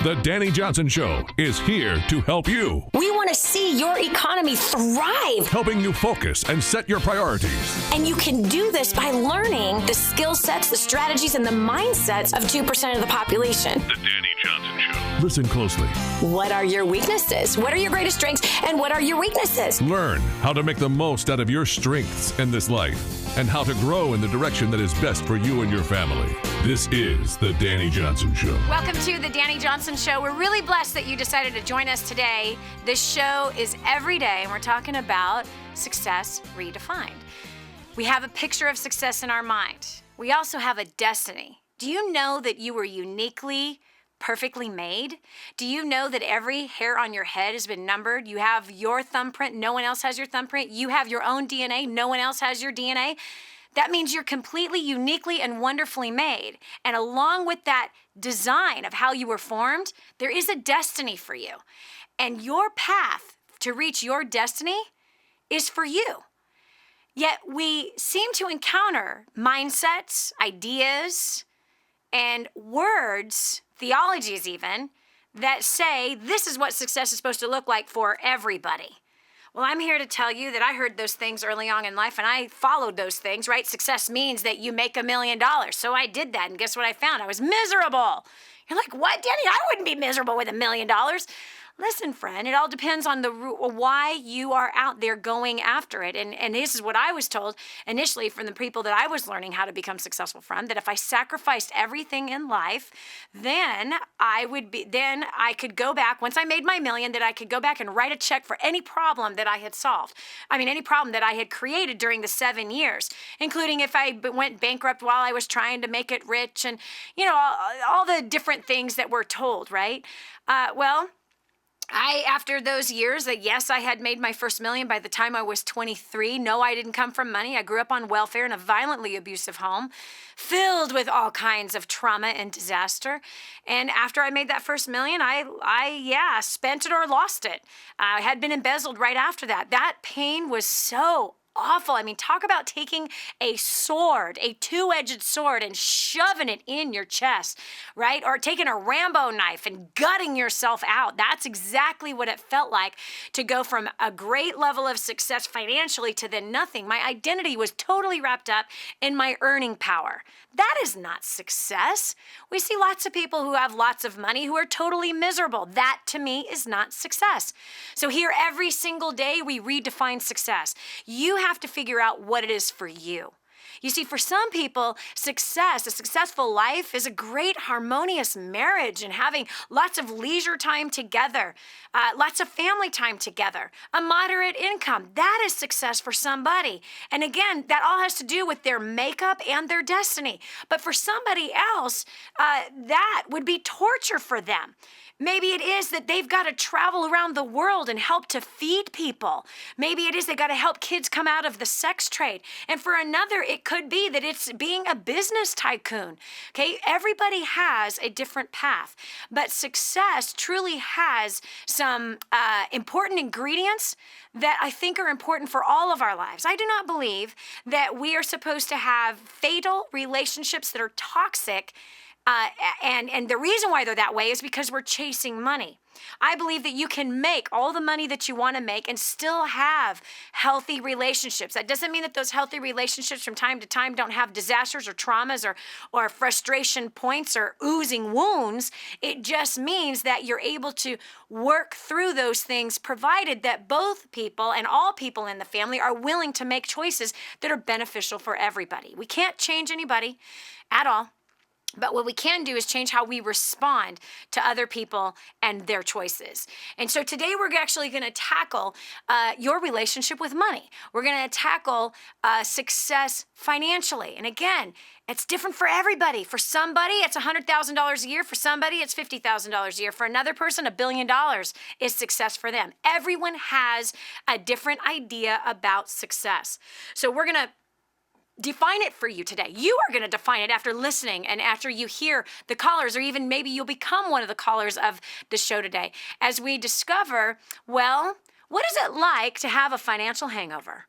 The Dani Johnson Show is here to help you. We want to see your economy thrive. Helping you focus and set your priorities. And you can do this by learning the skill sets, the strategies, and the mindsets of 2% of the population. The Dani Johnson Show. Listen closely. What are your weaknesses? What are your greatest strengths? And what are your weaknesses? Learn how to make the most out of your strengths in this life and how to grow in the direction that is best for you and your family. This is The Dani Johnson Show. Welcome to The Dani Johnson Show. We're really blessed that you decided to join us today. This show is every day, and we're talking about success redefined. We have a picture of success in our mind. We also have a destiny. Do you know that you were uniquely, perfectly made? Do you know that every hair on your head has been numbered? You have your thumbprint. No one else has your thumbprint. You have your own DNA. No one else has your DNA. That means you're completely, uniquely, and wonderfully made. And along with that design of how you were formed, there is a destiny for you. And your path to reach your destiny is for you. Yet we seem to encounter mindsets, ideas, and words, theologies even, that say this is what success is supposed to look like for everybody. Well, I'm here to tell you that I heard those things early on in life and I followed those things, right? Success means that you make $1 million. So I did that, and guess what I found? I was miserable. You're like, what, Dani? I wouldn't be miserable with $1 million. Listen, friend, it all depends on why you are out there going after it. And this is what I was told initially from the people that I was learning how to become successful from, that if I sacrificed everything in life, then I could go back, once I made my $1 million, that I could go back and write a check for any problem that I had solved. Any problem that I had created during the 7 years, including if I went bankrupt while I was trying to make it rich and, all the different things that we're told, right? After those years, yes, I had made my first $1 million by the time I was 23. No, I didn't come from money. I grew up on welfare in a violently abusive home, filled with all kinds of trauma and disaster. And after I made that first $1 million, I spent it or lost it. I had been embezzled right after that. That pain was so awful. Talk about taking a sword, a two-edged sword, and shoving it in your chest, right? Or taking a Rambo knife and gutting yourself out. That's exactly what it felt like to go from a great level of success financially to then nothing. My identity was totally wrapped up in my earning power. That is not success. We see lots of people who have lots of money who are totally miserable. That, to me, is not success. So here, every single day, we redefine success. You have to figure out what it is for you. You see, for some people, success, a successful life, is a great harmonious marriage and having lots of leisure time together, lots of family time together, a moderate income. That is success for somebody. And again, that all has to do with their makeup and their destiny. But for somebody else, that would be torture for them. Maybe it is that they've got to travel around the world and help to feed people. Maybe it is they got to help kids come out of the sex trade. And for another, it could be that it's being a business tycoon. Okay, everybody has a different path, but success truly has some important ingredients that I think are important for all of our lives. I do not believe that we are supposed to have fatal relationships that are toxic. And the reason why they're that way is because we're chasing money. I believe that you can make all the money that you want to make and still have healthy relationships. That doesn't mean that those healthy relationships from time to time don't have disasters or traumas or frustration points or oozing wounds. It just means that you're able to work through those things, provided that both people and all people in the family are willing to make choices that are beneficial for everybody. We can't change anybody at all. But what we can do is change how we respond to other people and their choices. And so today we're actually going to tackle your relationship with money. We're going to tackle success financially. And again, it's different for everybody. For somebody, it's $100,000 a year. For somebody, it's $50,000 a year. For another person, $1 billion is success for them. Everyone has a different idea about success. So we're going to define it for you today. You are going to define it after listening and after you hear the callers, or even maybe you'll become one of the callers of the show today as we discover, well, what is it like to have a financial hangover?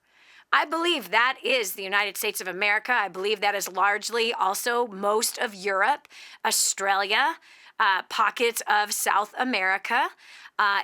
I believe that is the United States of America. I believe that is largely also most of Europe, Australia, pockets of South America.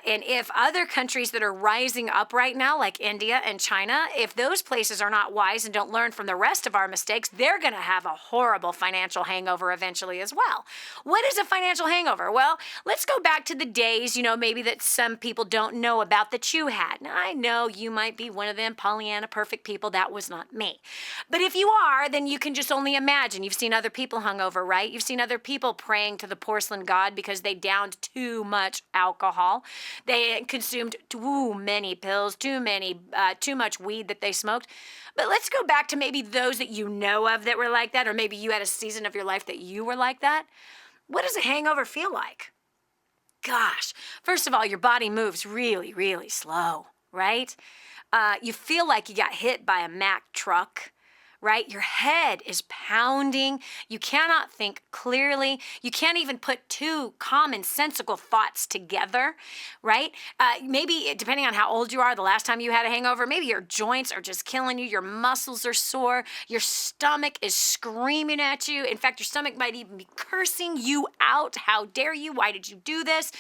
And if other countries that are rising up right now, like India and China, if those places are not wise and don't learn from the rest of our mistakes, they're going to have a horrible financial hangover eventually as well. What is a financial hangover? Well, let's go back to the days, maybe that some people don't know about that you had. Now, I know you might be one of them Pollyanna perfect people. That was not me. But if you are, then you can just only imagine. You've seen other people hungover, right? You've seen other people praying to the porcelain god because they downed too much alcohol. They consumed too many pills, too much weed that they smoked. But let's go back to maybe those that you know of that were like that, or maybe you had a season of your life that you were like that. What does a hangover feel like? Gosh, first of all, your body moves really, really slow, right? You feel like you got hit by a Mack truck. Right? Your head is pounding. You cannot think clearly. You can't even put two commonsensical thoughts together, right? Maybe depending on how old you are, the last time you had a hangover, maybe your joints are just killing you. Your muscles are sore. Your stomach is screaming at you. In fact, your stomach might even be cursing you out. How dare you? Why did you do this?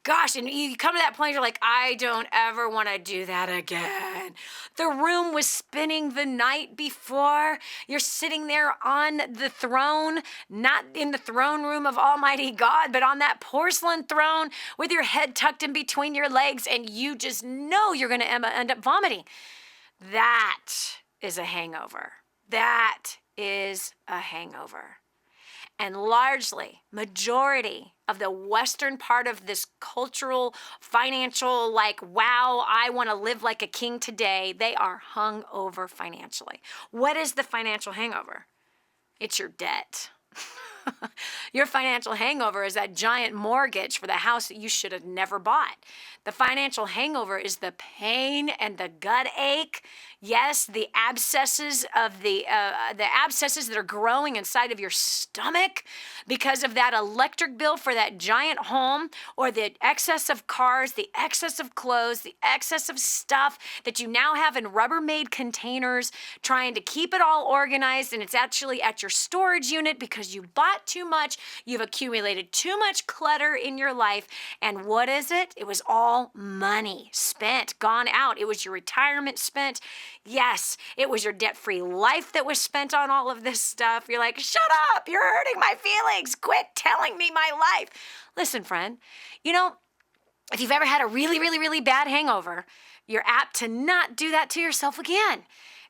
Gosh, and you come to that point, you're like, I don't ever want to do that again. The room was spinning the night before. You're sitting there on the throne, not in the throne room of Almighty God, but on that porcelain throne with your head tucked in between your legs, and you just know you're going to end up vomiting. That is a hangover. That is a hangover. And largely, majority of the Western part of this cultural, financial, wow, I want to live like a king today, they are hung over financially. What is the financial hangover? It's your debt. Your financial hangover is that giant mortgage for the house that you should have never bought. The financial hangover is the pain and the gut ache. Yes, the abscesses of the abscesses that are growing inside of your stomach because of that electric bill for that giant home, or the excess of cars, the excess of clothes, the excess of stuff that you now have in Rubbermaid containers, trying to keep it all organized, and it's actually at your storage unit because you bought too much, you've accumulated too much clutter in your life, and what is it? It was all money spent, gone out. It was your retirement spent. Yes, it was your debt-free life that was spent on all of this stuff. You're like, shut up, you're hurting my feelings. Quit telling me my life. Listen, friend, if you've ever had a really, really, really bad hangover, you're apt to not do that to yourself again.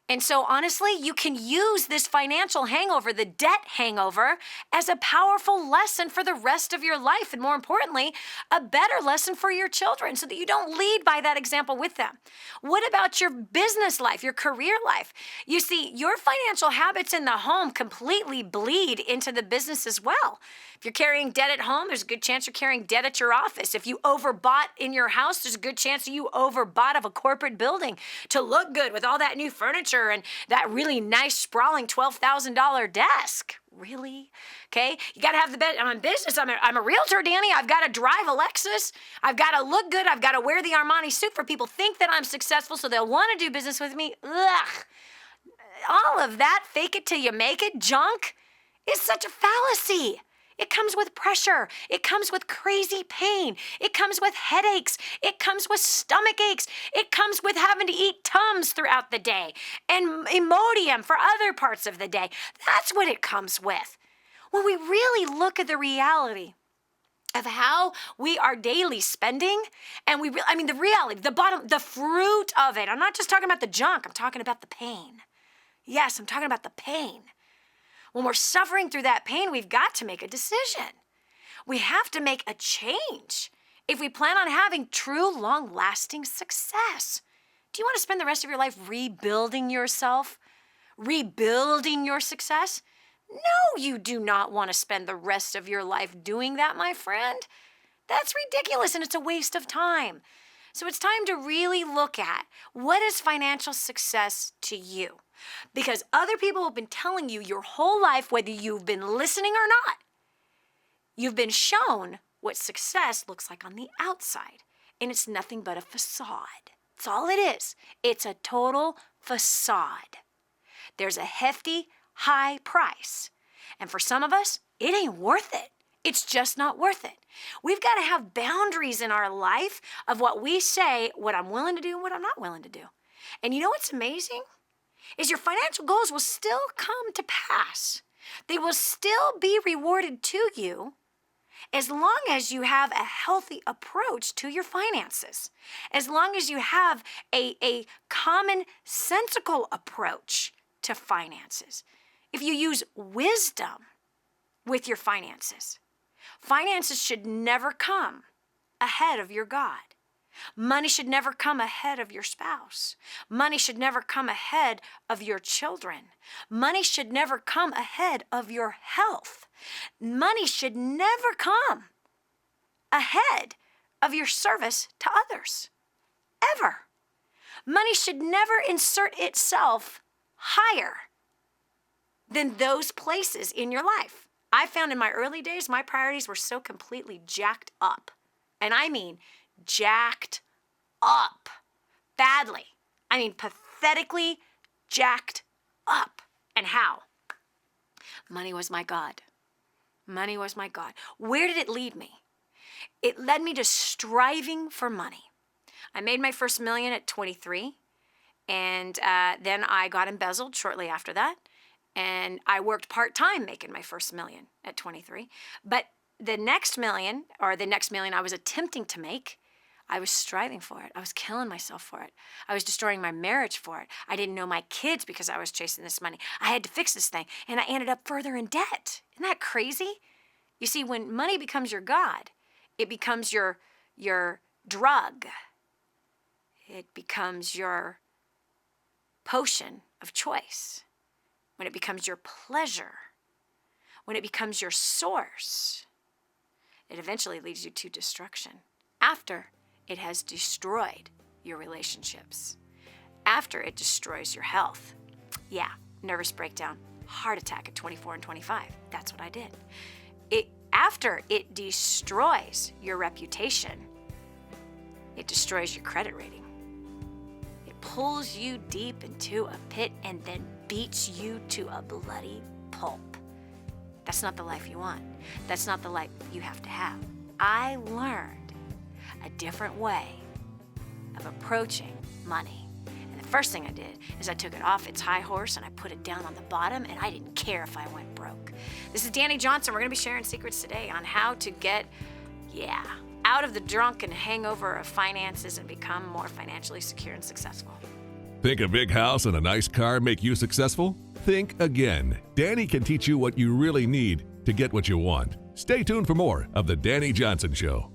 And so honestly, you can use this financial hangover, the debt hangover, as a powerful lesson for the rest of your life. And more importantly, a better lesson for your children so that you don't lead by that example with them. What about your business life, your career life? You see, your financial habits in the home completely bleed into the business as well. If you're carrying debt at home, there's a good chance you're carrying debt at your office. If you overbought in your house, there's a good chance that you overbought of a corporate building to look good with all that new furniture and that really nice, sprawling $12,000 desk. Really? Okay? You got to have the best. I'm in business. I'm a realtor, Dani. I've got to drive a Lexus. I've got to look good. I've got to wear the Armani suit for people think that I'm successful so they'll want to do business with me. Ugh. All of that fake it till you make it junk is such a fallacy. It comes with pressure. It comes with crazy pain. It comes with headaches. It comes with stomach aches. It comes with having to eat Tums throughout the day and Imodium for other parts of the day. That's what it comes with. When we really look at the reality of how we are daily spending, and the reality, the fruit of it. I'm not just talking about the junk. I'm talking about the pain. Yes, I'm talking about the pain. When we're suffering through that pain, we've got to make a decision. We have to make a change if we plan on having true, long-lasting success. Do you want to spend the rest of your life rebuilding yourself? Rebuilding your success? No, you do not want to spend the rest of your life doing that, my friend. That's ridiculous, and it's a waste of time. So it's time to really look at what is financial success to you. Because other people have been telling you your whole life, whether you've been listening or not, you've been shown what success looks like on the outside. And it's nothing but a facade. That's all it is. It's a total facade. There's a hefty, high price. And for some of us, it ain't worth it. It's just not worth it. We've got to have boundaries in our life of what we say, what I'm willing to do and what I'm not willing to do. And you know what's amazing? Is your financial goals will still come to pass. They will still be rewarded to you as long as you have a healthy approach to your finances, as long as you have a commonsensical approach to finances. If you use wisdom with your finances, finances should never come ahead of your God. Money should never come ahead of your spouse. Money should never come ahead of your children. Money should never come ahead of your health. Money should never come ahead of your service to others, ever. Money should never insert itself higher than those places in your life. I found in my early days, my priorities were so completely jacked up. And I mean jacked up. Badly. I mean pathetically jacked up. And how? Money was my God. Money was my God. Where did it lead me? It led me to striving for money. I made my first million at 23, and then I got embezzled shortly after that, and I worked part-time making my first million at 23. But the next million I was attempting to make, I was striving for it. I was killing myself for it. I was destroying my marriage for it. I didn't know my kids because I was chasing this money. I had to fix this thing, and I ended up further in debt. Isn't that crazy? You see, when money becomes your God, it becomes your drug. It becomes your potion of choice. When it becomes your pleasure, when it becomes your source, it eventually leads you to destruction after it has destroyed your relationships, after it destroys your health. Yeah, nervous breakdown, heart attack at 24 and 25. That's what I did. After it destroys your reputation, it destroys your credit rating. It pulls you deep into a pit and then beats you to a bloody pulp. That's not the life you want. That's not the life you have to have. I learned a different way of approaching money. And the first thing I did is I took it off its high horse and I put it down on the bottom, and I didn't care if I went broke. This is Dani Johnson. We're going to be sharing secrets today on how to get, out of the drunken hangover of finances and become more financially secure and successful. Think a big house and a nice car make you successful? Think again. Dani can teach you what you really need to get what you want. Stay tuned for more of The Dani Johnson Show.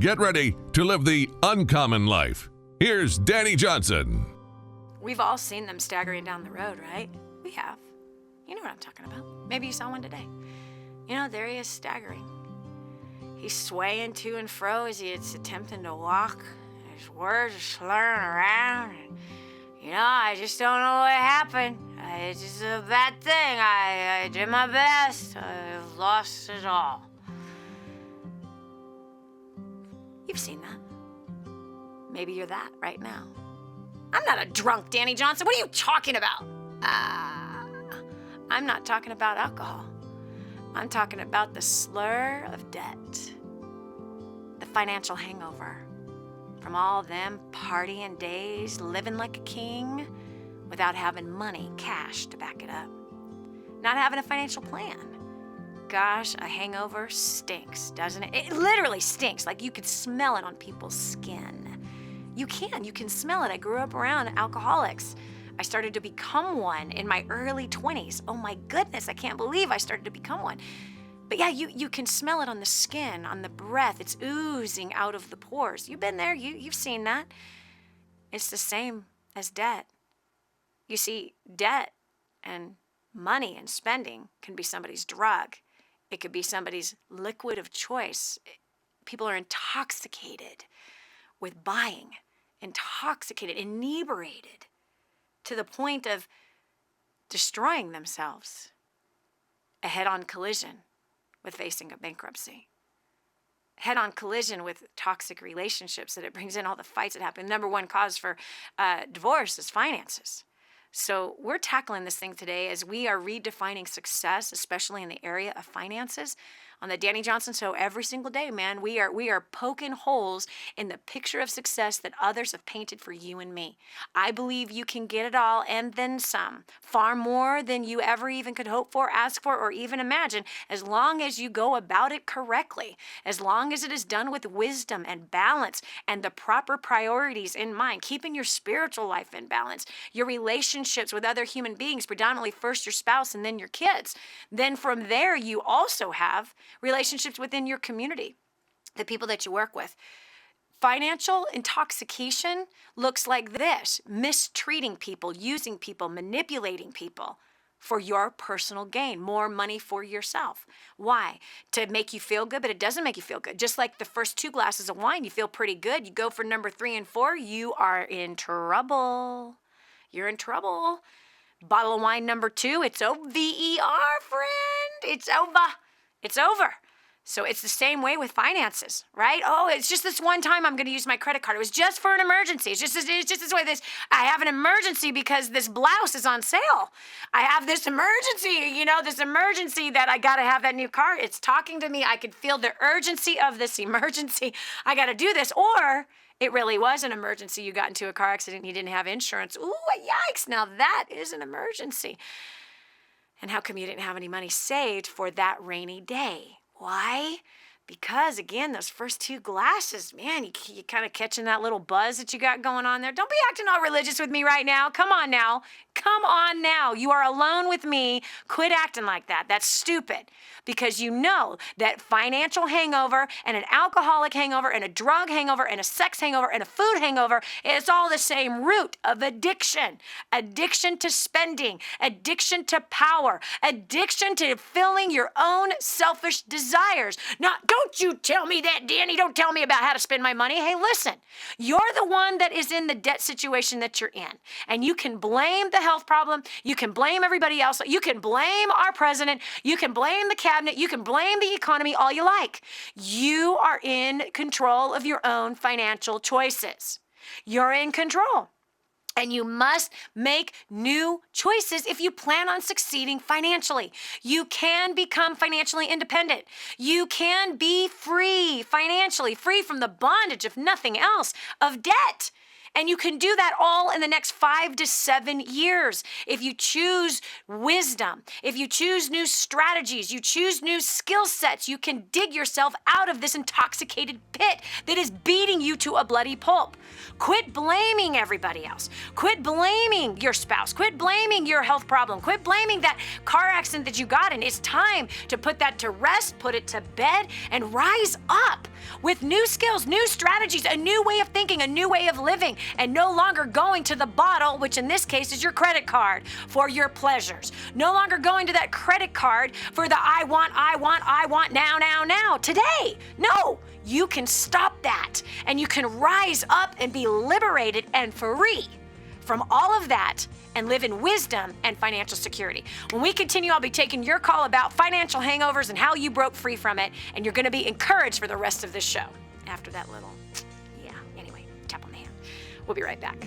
Get ready to live the uncommon life. Here's Dani Johnson. We've all seen them staggering down the road, right? We have. You know what I'm talking about. Maybe you saw one today. You know, there he is staggering. He's swaying to and fro as he's attempting to walk. His words are slurring around. And, I just don't know what happened. It's just a bad thing. I did my best. I've lost it all. You've seen that. Maybe you're that right now. I'm not a drunk, Dani Johnson. What are you talking about? I'm not talking about alcohol. I'm talking about the slur of debt. The financial hangover from all them partying days, living like a king without having money, cash to back it up. Not having a financial plan. Gosh, a hangover stinks, doesn't it? It literally stinks. Like you could smell it on people's skin. You can smell it. I grew up around alcoholics. I started to become one in my early 20s. Oh my goodness, I can't believe I started to become one. But yeah, you can smell it on the skin, on the breath. It's oozing out of the pores. You've been there, you've seen that. It's the same as debt. You see, debt and money and spending can be somebody's drug. It could be somebody's liquid of choice. People are intoxicated with buying, intoxicated, inebriated, to the point of destroying themselves. A head-on collision with facing a bankruptcy. Head-on collision with toxic relationships that it brings in all the fights that happen. Number one cause for divorce is finances. So we're tackling this thing today as we are redefining success, especially in the area of finances. On the Dani Johnson Show every single day, man, we are poking holes in the picture of success that others have painted for you and me. I believe you can get it all and then some, far more than you ever even could hope for, ask for, or even imagine, as long as you go about it correctly, as long as it is done with wisdom and balance and the proper priorities in mind, keeping your spiritual life in balance, your relationships with other human beings, predominantly first your spouse and then your kids. Then from there, you also have relationships within your community, the people that you work with. Financial intoxication looks like this: mistreating people, using people, manipulating people for your personal gain, more money for yourself. Why? To make you feel good, but it doesn't make you feel good. Just like the first 2 glasses of wine, you feel pretty good. You go for number 3 and 4, you are in trouble. You're in trouble. Bottle of wine number 2, it's over, friend. It's over. It's over. So it's the same way with finances, right? Oh, it's just this one time I'm going to use my credit card. It was just for an emergency. It's just this way. I have an emergency because this blouse is on sale. I have this emergency, this emergency that I got to have that new car. It's talking to me. I could feel the urgency of this emergency. I got to do this. Or it really was an emergency. You got into a car accident and you didn't have insurance. Ooh, yikes. Now that is an emergency. And how come you didn't have any money saved for that rainy day? Why? Because, again, those first 2 glasses, man, you kind of catching that little buzz that you got going on there. Don't be acting all religious with me right now. Come on now. Come on now. You are alone with me. Quit acting like that. That's stupid. Because you know that financial hangover and an alcoholic hangover and a drug hangover and a sex hangover and a food hangover is all the same root of addiction. Addiction to spending, addiction to power, addiction to filling your own selfish desires. Now, don't you tell me that, Dani. Don't tell me about how to spend my money. Hey, listen, you're the one that is in the debt situation that you're in. And you can blame the health problem. You can blame everybody else. You can blame our president. You can blame the cabinet. You can blame the economy all you like. You are in control of your own financial choices. You're in control. And you must make new choices if you plan on succeeding financially. You can become financially independent. You can be free financially, free from the bondage, if nothing else, of debt. And you can do that all in the next 5 to 7 years. If you choose wisdom, if you choose new strategies, you choose new skill sets, you can dig yourself out of this intoxicated pit that is beating you to a bloody pulp. Quit blaming everybody else. Quit blaming your spouse. Quit blaming your health problem. Quit blaming that car accident that you got in. It's time to put that to rest, put it to bed, and rise up with new skills, new strategies, a new way of thinking, a new way of living, and no longer going to the bottle, which in this case is your credit card, for your pleasures. No longer going to that credit card for the I want, now, today. No, you can stop that, and you can rise up and be liberated and free from all of that and live in wisdom and financial security. When we continue, I'll be taking your call about financial hangovers and how you broke free from it, and you're going to be encouraged for the rest of this show. After that little, anyway, tap on the hand. We'll be right back.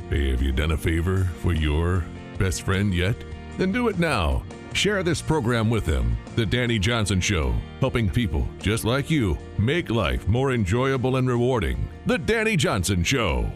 Hey, have you done a favor for your best friend yet? Then do it now. Share this program with them. The Dani Johnson Show, helping people just like you make life more enjoyable and rewarding. The Dani Johnson Show.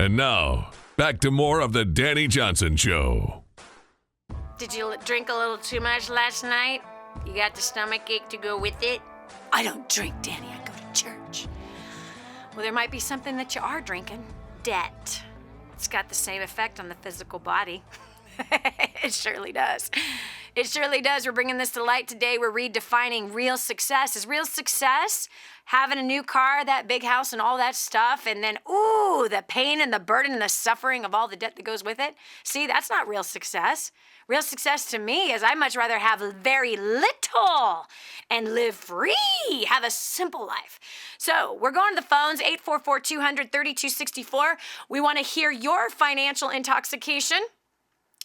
And now, back to more of the Dani Johnson Show. Did you drink a little too much last night? You got the stomach ache to go with it? I don't drink, Dani. I go to church. Well, there might be something that you are drinking. Debt. It's got the same effect on the physical body. It surely does. It surely does. We're bringing this to light today. We're redefining real success. Is real success having a new car, that big house, and all that stuff, and then, ooh, the pain and the burden and the suffering of all the debt that goes with it? See, that's not real success. Real success to me is I'd much rather have very little and live free, have a simple life. So we're going to the phones, 844-200-3264. We want to hear your financial intoxication.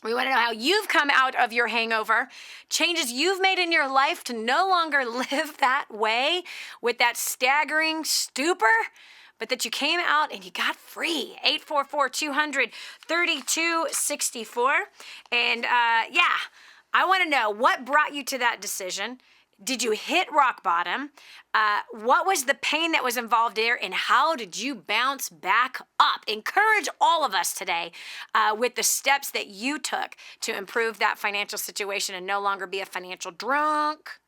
We want to know how you've come out of your hangover, changes you've made in your life to no longer live that way with that staggering stupor, but that you came out and you got free. 844-200-3264. And I want to know what brought you to that decision. Did you hit rock bottom? What was the pain that was involved there, and how did you bounce back up? Encourage all of us today with the steps that you took to improve that financial situation and no longer be a financial drunk.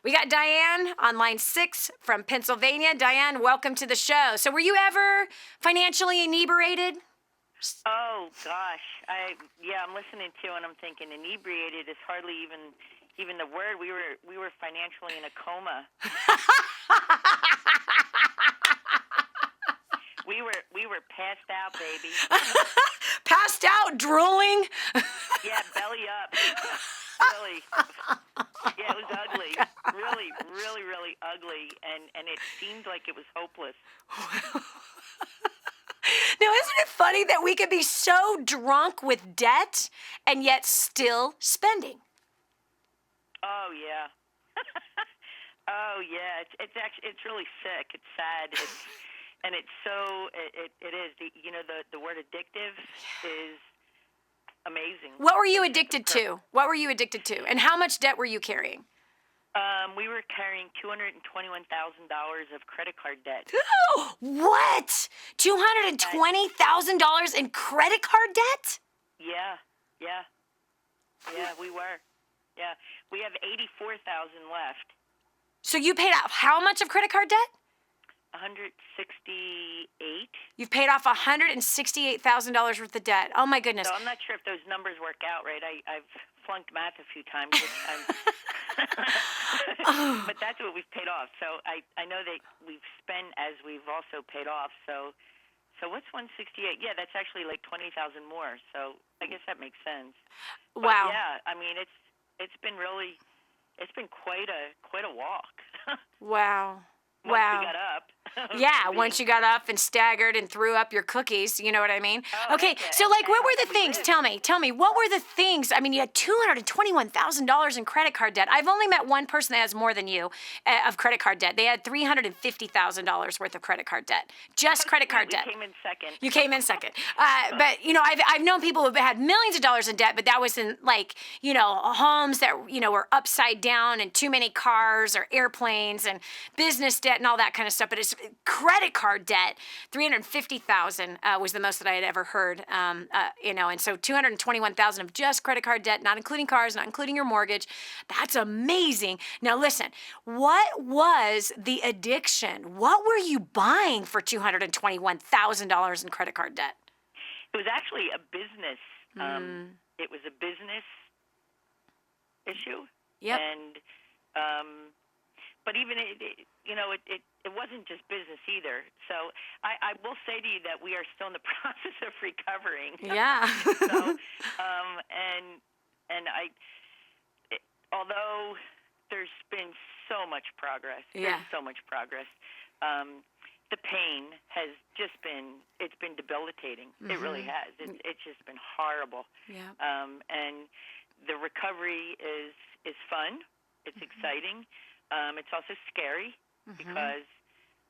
We got Diane on line 6 from Pennsylvania. Diane, welcome to the show. So were you ever financially inebriated? Oh, gosh. I'm listening to and I'm thinking inebriated is hardly even the word. We were financially in a coma. we were passed out, baby. Passed out, drooling? Yeah, belly up. Really. Yeah, it was ugly. Really, really, really ugly. And it seemed like it was hopeless. Now, isn't it funny that we could be so drunk with debt and yet still spending? Oh, yeah. Oh yeah, it's actually it's really sick. It's sad. And it's so it is. The word addictive is amazing. What were you addicted to? What were you addicted to? And how much debt were you carrying? We were carrying $221,000 of credit card debt. What? $220,000 in credit card debt? Yeah, we were. Yeah, we have 84,000 left. So you paid off how much of credit card debt? 168. You've paid off $168,000 worth of debt. Oh my goodness. So I'm not sure if those numbers work out right. I've flunked math a few times, but that's what we've paid off. So I know that we've spent as we've also paid off. So what's 168? Yeah, that's actually like 20,000 more. So I guess that makes sense. But wow. yeah, I mean it's been quite a walk. Wow. Once we got up. Yeah, once you got up and staggered and threw up your cookies, you know what I mean? Oh, okay, so like what were the things? Tell me, what were the things? I mean, you had $221,000 in credit card debt. I've only met one person that has more than you of credit card debt. They had $350,000 worth of credit card debt. Just credit card debt. You came in second. You came in second. But, I've known people who've had millions of dollars in debt, but that was in homes that, were upside down and too many cars or airplanes and business debt and all that kind of stuff. But it's credit card debt, $350,000 was the most that I had ever heard. And so $221,000 of just credit card debt, not including cars, not including your mortgage. That's amazing. Now listen, what was the addiction? What were you buying for $221,000 in credit card debt? It was actually a business. It was a business issue. Yep. And but even it wasn't just business either. So I will say to you that we are still in the process of recovering. Yeah. So although there's been so much progress, the pain has just been debilitating. It really has. It's just been horrible. Yeah. And the recovery is fun. It's exciting. It's also scary because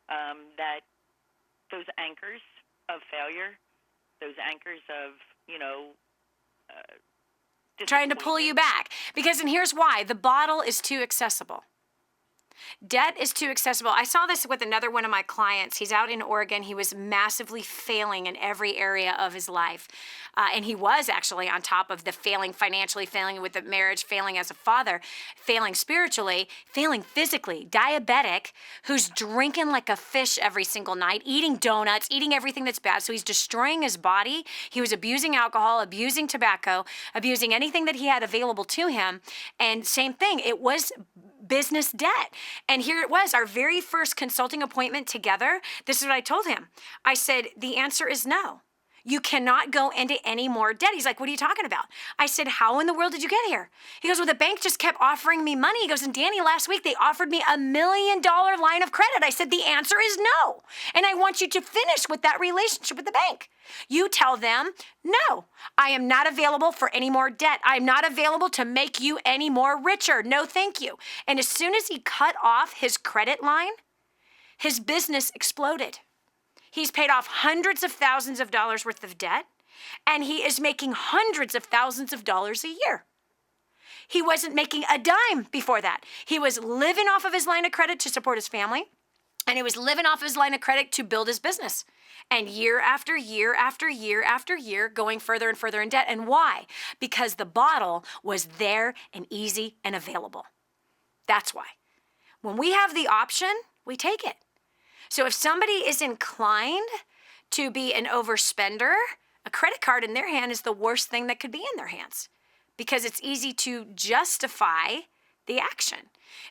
that those anchors of failure, those anchors of trying to pull you back. And here's why: the bottle is too accessible. Debt is too accessible. I saw this with another one of my clients. He's out in Oregon. He was massively failing in every area of his life. And he was actually on top of the failing financially, failing with the marriage, failing as a father, failing spiritually, failing physically, diabetic, who's drinking like a fish every single night, eating donuts, eating everything that's bad. So he's destroying his body. He was abusing alcohol, abusing tobacco, abusing anything that he had available to him. And same thing, it was business debt. And here it was, our very first consulting appointment together. This is what I told him. I said, the answer is no. You cannot go into any more debt. He's like, what are you talking about? I said, how in the world did you get here? He goes, well, the bank just kept offering me money. He goes, and Dani, last week they offered me $1 million line of credit. I said, the answer is no. And I want you to finish with that relationship with the bank. You tell them, no, I am not available for any more debt. I'm not available to make you any more richer. No, thank you. And as soon as he cut off his credit line, his business exploded. He's paid off hundreds of thousands of dollars worth of debt, and he is making hundreds of thousands of dollars a year. He wasn't making a dime before that. He was living off of his line of credit to support his family, and he was living off his line of credit to build his business. And year after year after year after year, going further and further in debt. And why? Because the bottle was there and easy and available. That's why. When we have the option, we take it. So if somebody is inclined to be an overspender, a credit card in their hand is the worst thing that could be in their hands because it's easy to justify the action.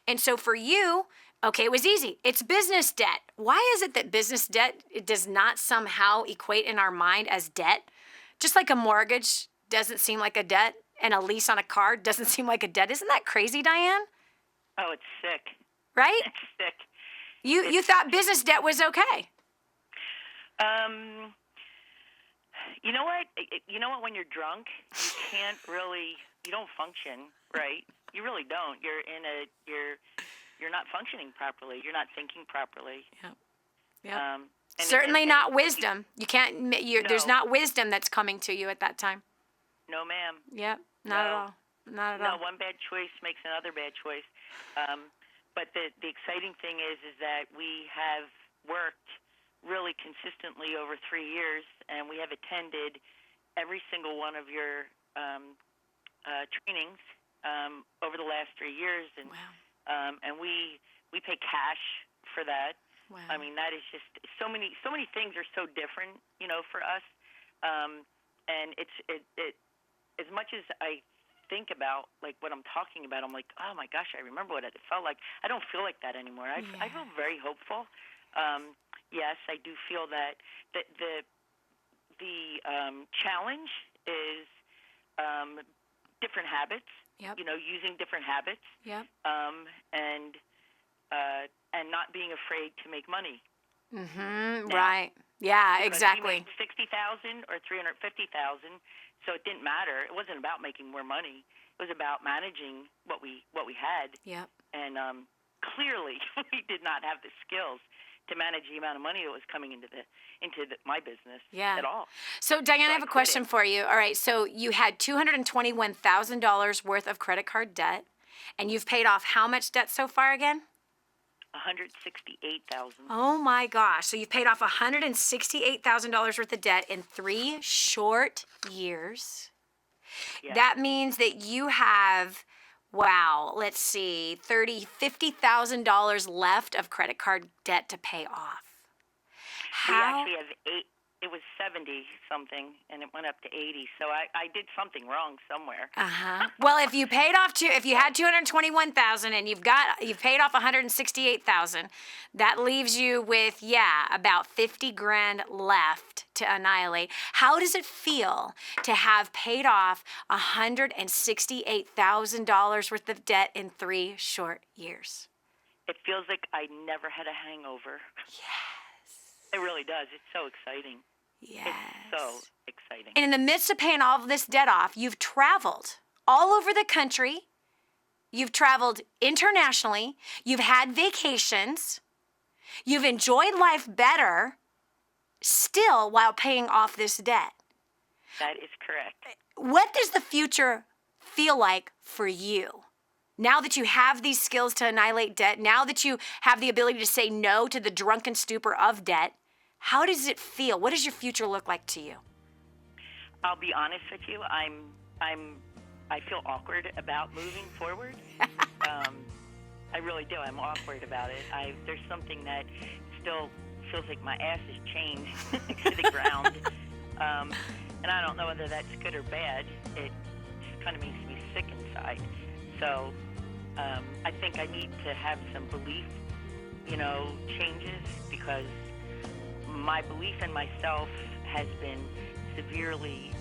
And so for you, okay, it was easy. It's business debt. Why is it that business debt does not somehow equate in our mind as debt? Just like a mortgage doesn't seem like a debt and a lease on a car doesn't seem like a debt. Isn't that crazy, Diane? Oh, it's sick. Right? It's sick. You thought business debt was okay. You know what? When you're drunk, you don't function, right? You really don't. You're you're not functioning properly. You're not thinking properly. Yep. Yep. And Certainly and not wisdom. You can't. There's No. not wisdom that's coming to you at that time. No, ma'am. Yep. Not at all. Not at all. No, one bad choice makes another bad choice. But the exciting thing is that we have worked really consistently over 3 years, and we have attended every single one of your trainings over the last 3 years, and Wow. and we pay cash for that. Wow. I mean, that is just so many things are so different, for us. And it's as much as I think about like what I'm talking about, I'm like, oh my gosh, I remember what it felt like. I don't feel like that anymore. I feel very hopeful. Yes, I do feel that the challenge is different habits. Yep. Using different habits. Yep. And not being afraid to make money. Mm-hmm. Now, Right. Yeah. because Exactly. we made $60,000 or $350,000, so it didn't matter. It wasn't about making more money. It was about managing what we had. Yep. And clearly, we did not have the skills to manage the amount of money that was coming into my business at all. So, Diane, I have a question quit it. for you. All right. So, you had $221,000 worth of credit card debt, and you've paid off how much debt so far again? $168,000. Oh my gosh. So, you've paid off $168,000 worth of debt in 3 short years. Yeah. That means that you have, wow, let's see, $50,000 left of credit card debt to pay off. We actually have it was 70 something, and it went up to 80. So I did something wrong somewhere. Well, if you paid off if you had 221,000 and you've paid off 168,000, that leaves you with about 50 grand left to annihilate. How does it feel to have paid off $168,000 worth of debt in 3 short years? It feels like I never had a hangover. Yes. It really does. It's so exciting. Yes. It's so exciting. And in the midst of paying all of this debt off, you've traveled all over the country. You've traveled internationally. You've had vacations. You've enjoyed life better still while paying off this debt. That is correct. What does the future feel like for you? Now that you have these skills to annihilate debt, now that you have the ability to say no to the drunken stupor of debt, how does it feel? What does your future look like to you? I'll be honest with you. I feel awkward about moving forward. I really do. I'm awkward about it. There's something that still feels like my ass is chained to the ground. And I don't know whether that's good or bad. It just kind of makes me sick inside. So I think I need to have some belief, changes, because my belief in myself has been severely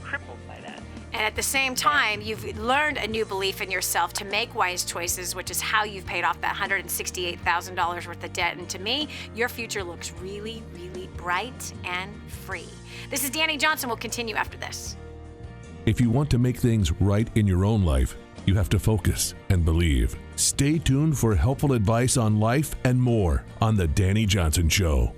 crippled by that. And at the same time, you've learned a new belief in yourself to make wise choices, which is how you've paid off that $168,000 worth of debt. And to me, your future looks really, really bright and free. This is Dani Johnson. We'll continue after this. If you want to make things right in your own life, you have to focus and believe. Stay tuned for helpful advice on life and more on The Dani Johnson Show.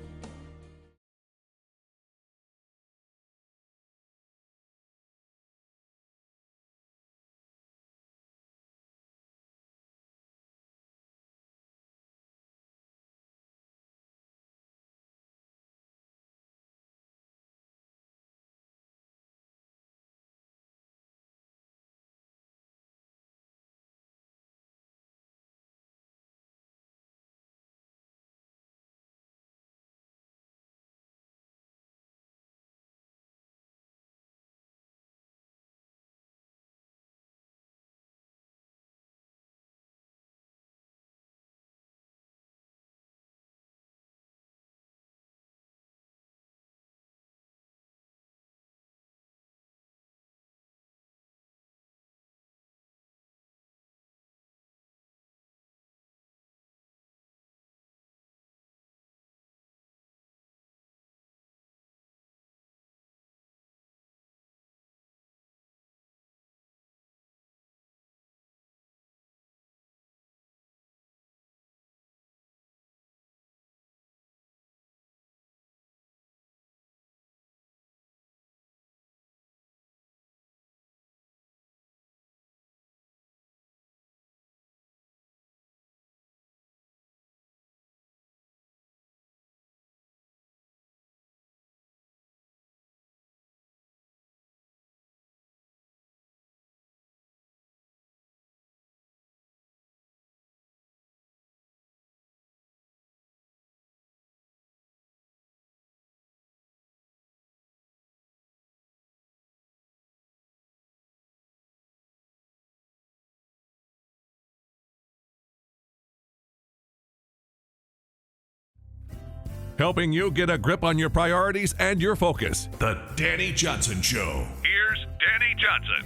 helping you get a grip on your priorities and your focus. The Dani Johnson Show. Here's Dani Johnson.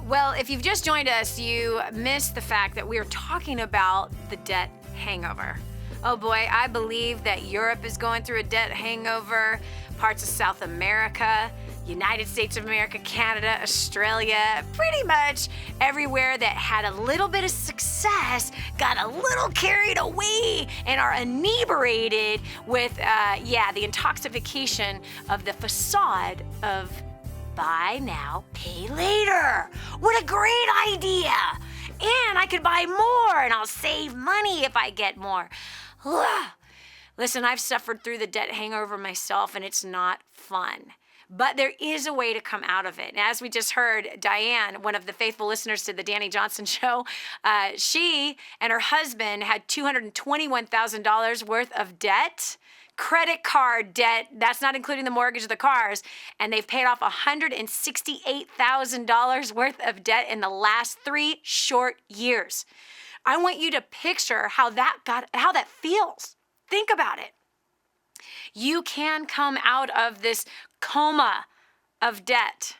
Well, if you've just joined us, you missed the fact that we are talking about the debt hangover. Oh boy, I believe that Europe is going through a debt hangover, parts of South America, United States of America, Canada, Australia, pretty much everywhere that had a little bit of success got a little carried away and are inebriated with, the intoxication of the facade of buy now, pay later. What a great idea! And I could buy more and I'll save money if I get more. Ugh. Listen, I've suffered through the debt hangover myself and it's not fun. But there is a way to come out of it. And as we just heard, Diane, one of the faithful listeners to the Dani Johnson Show, she and her husband had $221,000 worth of debt, credit card debt. That's not including the mortgage of the cars. And they've paid off $168,000 worth of debt in the last 3 short years. I want you to picture how that feels. Think about it. You can come out of this coma of debt.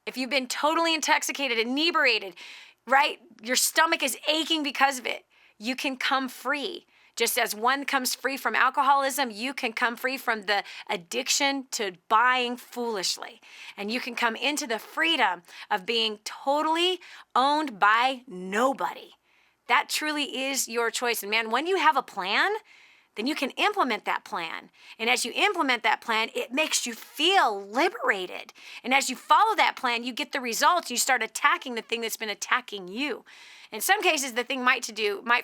If you've been totally intoxicated, inebriated, right? Your stomach is aching because of it. You can come free. Just as one comes free from alcoholism, you can come free from the addiction to buying foolishly. And you can come into the freedom of being totally owned by nobody. That truly is your choice. And man, when you have a plan, then you can implement that plan. And as you implement that plan, it makes you feel liberated. And as you follow that plan, you get the results. You start attacking the thing that's been attacking you. In some cases, the thing might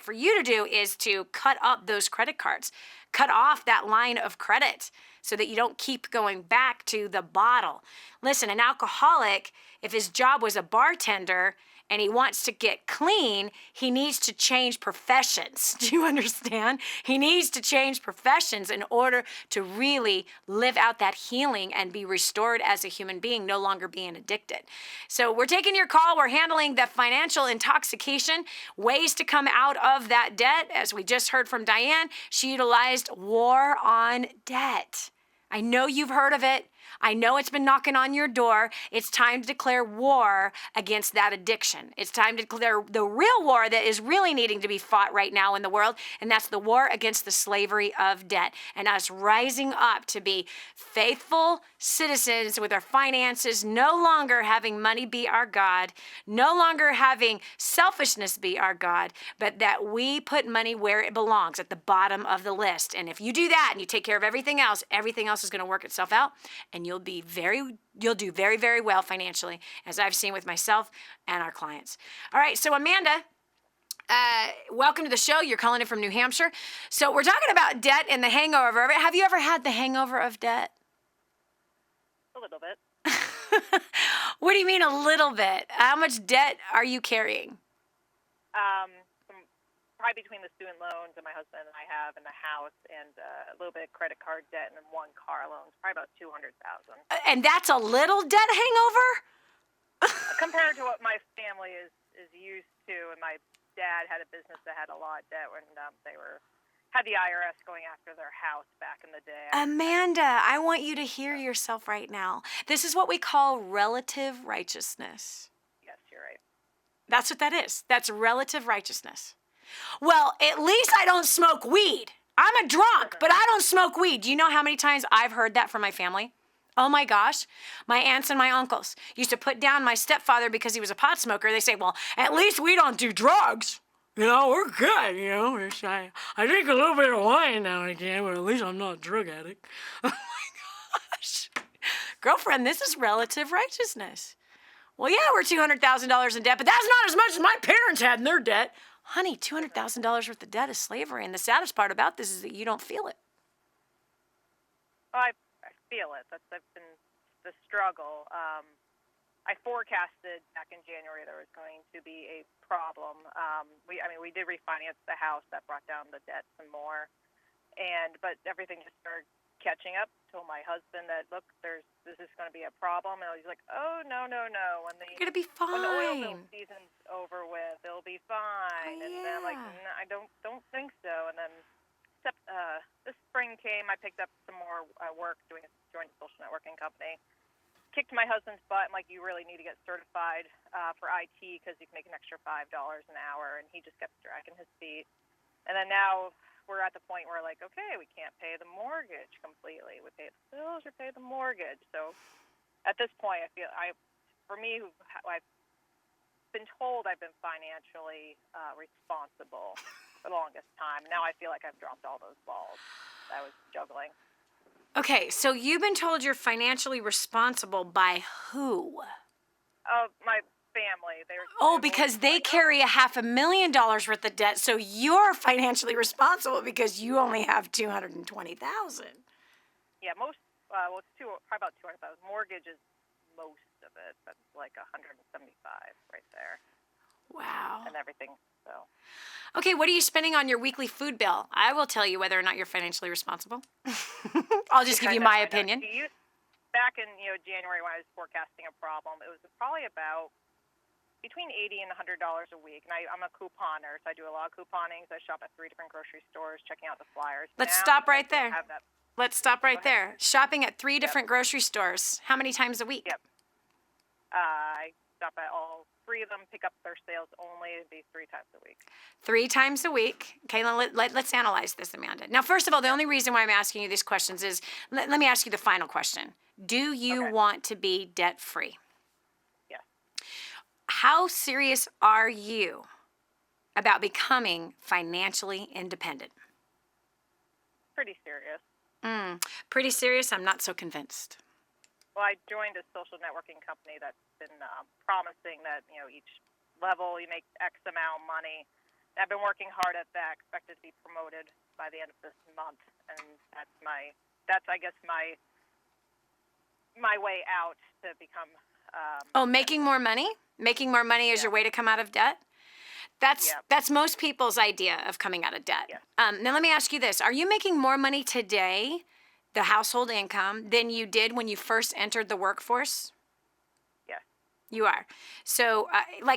for you to do is to cut up those credit cards, cut off that line of credit so that you don't keep going back to the bottle. Listen, an alcoholic, if his job was a bartender, and he wants to get clean, he needs to change professions. Do you understand? He needs to change professions in order to really live out that healing and be restored as a human being, no longer being addicted. So we're taking your call. We're handling the financial intoxication, ways to come out of that debt. As we just heard from Diane, she utilized war on debt. I know you've heard of it. I know it's been knocking on your door. It's time to declare war against that addiction. It's time to declare the real war that is really needing to be fought right now in the world, and that's the war against the slavery of debt, and us rising up to be faithful citizens with our finances, no longer having money be our God, no longer having selfishness be our God, but that we put money where it belongs, at the bottom of the list. And if you do that and you take care of everything else is going to work itself out, and you'll do very, very well financially, as I've seen with myself and our clients. All right, so Amanda, welcome to the show. You're calling in from New Hampshire. So we're talking about debt and the hangover of it. Have you ever had the hangover of debt? A little bit. What do you mean a little bit? How much debt are you carrying? Probably between the student loans that my husband and I have in the house and a little bit of credit card debt and then one car loan. It's probably about $200,000. And that's a little debt hangover? Compared to what my family is used to, and my dad had a business that had a lot of debt when they had the IRS going after their house back in the day. Amanda, I want you to hear yourself right now. This is what we call relative righteousness. Yes, you're right. That's what that is. That's relative righteousness. Well, at least I don't smoke weed. I'm a drunk, but I don't smoke weed. Do you know how many times I've heard that from my family? Oh my gosh. My aunts and my uncles used to put down my stepfather because he was a pot smoker. They say, well, at least we don't do drugs. You know, we're good, you know. I drink a little bit of wine now and again, but at least I'm not a drug addict. Oh my gosh. Girlfriend, this is relative righteousness. Well, yeah, we're $200,000 in debt, but that's not as much as my parents had in their debt. Honey, $200,000 worth of debt is slavery, and the saddest part about this is that you don't feel it. Oh, I feel it. That's been the struggle. I forecasted back in January there was going to be a problem. We did refinance the house. That brought down the debt some more, but everything just started catching up. Told my husband that, look, this is going to be a problem, and he's like, oh, no. You're going to be fine. When the oil field season's over with, it'll be fine. Oh, and then I'm like, I don't think so. And then this spring spring came, I picked up some more work joined a social networking company. Kicked my husband's butt. I'm like, you really need to get certified for IT because you can make an extra $5 an hour, and he just kept dragging his feet. And then now we're at the point where, like, okay, we can't pay the mortgage completely. We pay the bills or pay the mortgage. So at this point, I feel for me, I've been told I've been financially responsible for the longest time. Now I feel like I've dropped all those balls that I was juggling. Okay, so you've been told you're financially responsible by who? My family. Because they carry $500,000 worth of debt, so you're financially responsible because you only have $220,000. Yeah, most. It's probably about 200,000. Mortgage is most of it. That's like 175 right there. Wow. And everything. So. Okay, what are you spending on your weekly food bill? I will tell you whether or not you're financially responsible. I'll just give you my opinion. Back in January when I was forecasting a problem, it was probably about between $80 and $100 a week. And I'm a couponer, so I do a lot of couponings. I shop at 3 different grocery stores, checking out the flyers. Let's stop right there. Shopping at 3 different grocery stores. How many times a week? Yep. I stop at all 3 of them, pick up their sales only. It'd be 3 times a week. 3 times a week. Okay, let's analyze this, Amanda. Now, first of all, the only reason why I'm asking you these questions is, let me ask you the final question. Do you want to be debt-free? Yes. How serious are you about becoming financially independent? Pretty serious. Pretty serious? I'm not so convinced. Well, I joined a social networking company that's been promising that, each level you make X amount of money. I've been working hard at that, expected to be promoted by the end of this month, and that's I guess my way out to become. Making more money? Making more money is your way to come out of debt? That's most people's idea of coming out of debt. Yeah. Now let me ask you this. Are you making more money today, the household income, than you did when you first entered the workforce? Yes. You are. So,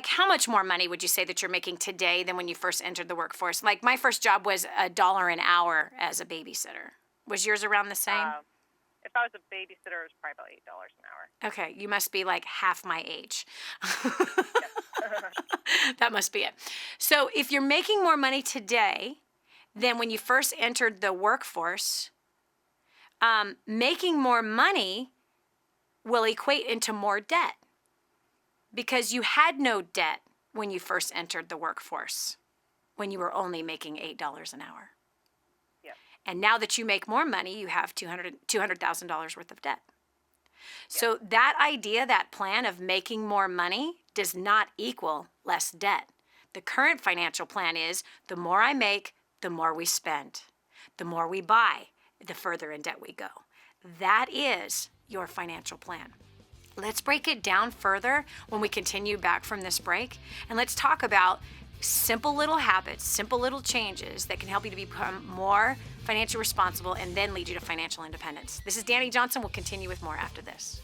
how much more money would you say that you're making today than when you first entered the workforce? Like, my first job was $1 an hour as a babysitter. Was yours around the same? If I was a babysitter, it was probably about $8 an hour. Okay, you must be like half my age. That must be it. So if you're making more money today than when you first entered the workforce, making more money will equate into more debt because you had no debt when you first entered the workforce, when you were only making $8 an hour. And now that you make more money, you have $200,000 worth of debt. So that idea, that plan of making more money does not equal less debt. The current financial plan is the more I make, the more we spend. The more we buy, the further in debt we go. That is your financial plan. Let's break it down further when we continue back from this break. And let's talk about simple little habits, simple little changes that can help you to become more financially responsible and then lead you to financial independence. This is Dani Johnson. We'll continue with more after this.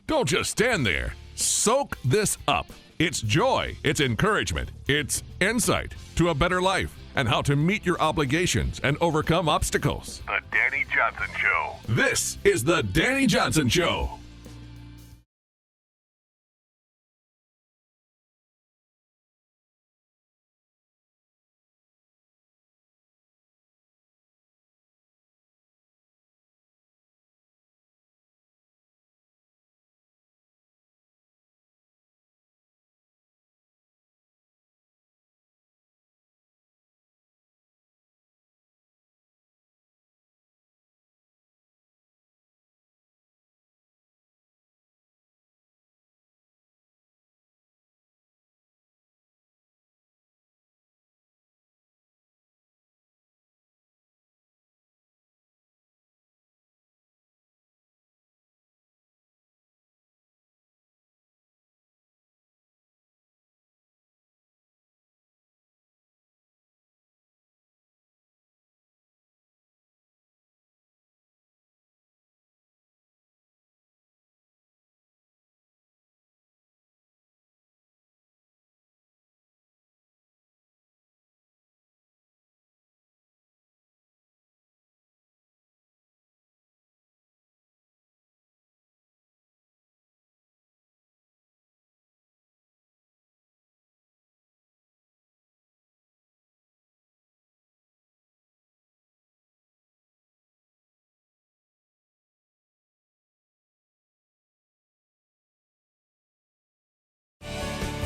Don't just stand there. Soak this up. It's joy, it's encouragement, it's insight to a better life and how to meet your obligations and overcome obstacles. The Dani Johnson Show. This is The Dani Johnson Show.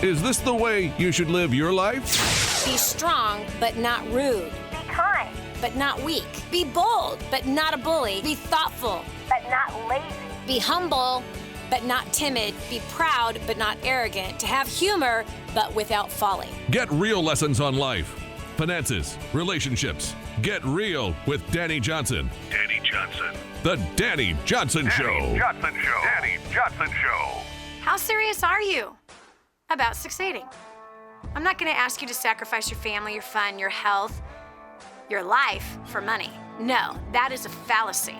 Is this the way you should live your life? Be strong, but not rude. Be kind, But not weak. Be bold, but not a bully. Be thoughtful. but not lazy. Be humble, but not timid. Be proud, but not arrogant. To have humor, but without folly. Get real lessons on life, finances, relationships. Get real with Dani Johnson. Dani Johnson. The Dani Johnson Show. Dani Johnson Show. Dani Johnson Show. How serious are you about succeeding? I'm not going to ask you to sacrifice your family, your fun, your health, your life for money. No, that is a fallacy.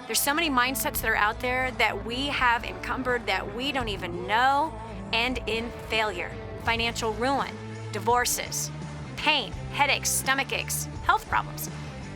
There's so many mindsets that are out there that we have encumbered that we don't even know, and in failure, financial ruin, divorces, pain, headaches, stomach aches, health problems.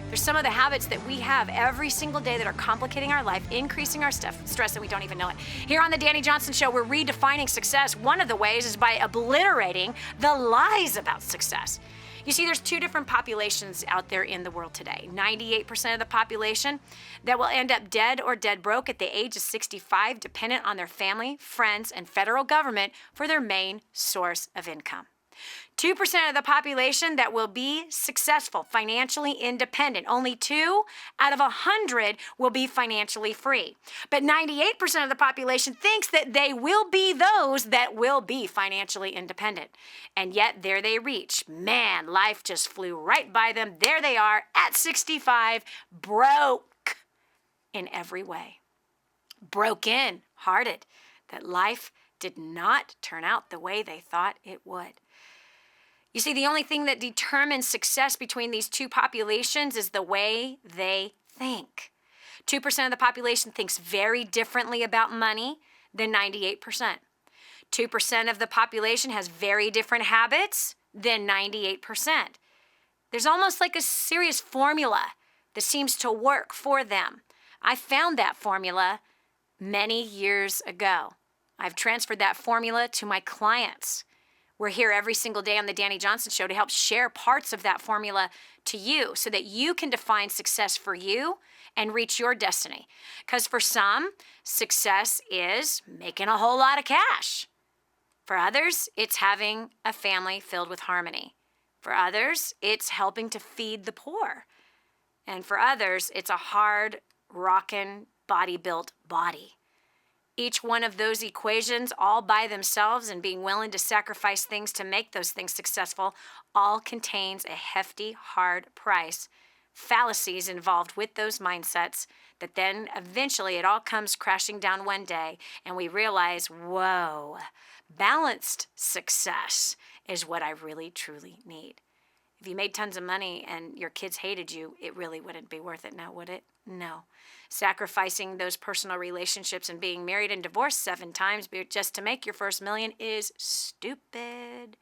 There's some of the habits that we have every single day that are complicating our life, increasing our stress, and we don't even know it. Here on the Dani Johnson Show, we're redefining success. One of the ways is by obliterating the lies about success. You see, there's two different populations out there in the world today. 98% of the population that will end up dead or dead broke at the age of 65, dependent on their family, friends, and federal government for their main source of income. 2% of the population that will be successful, financially independent. Only 2 out of 100 will be financially free. But 98% of the population thinks that they will be those that will be financially independent. And yet there they reach. Man, life just flew right by them. There they are at 65, broke in every way. Broken hearted that life did not turn out the way they thought it would. You see, the only thing that determines success between these two populations is the way they think. 2% of the population thinks very differently about money than 98%. 2% of the population has very different habits than 98%. There's almost like a serious formula that seems to work for them. I found that formula many years ago. I've transferred that formula to my clients. We're here every single day on the Dani Johnson Show to help share parts of that formula to you so that you can define success for you and reach your destiny. Because for some, success is making a whole lot of cash. For others, it's having a family filled with harmony. For others, it's helping to feed the poor. And for others, it's a hard, rockin', body-built body. Each one of those equations all by themselves and being willing to sacrifice things to make those things successful all contains a hefty, hard price. Fallacies involved with those mindsets that then eventually it all comes crashing down one day and we realize, whoa, balanced success is what I really, truly need. If you made tons of money and your kids hated you, it really wouldn't be worth it now, would it? No. Sacrificing those personal relationships and being married and divorced 7 times just to make your first million is stupid.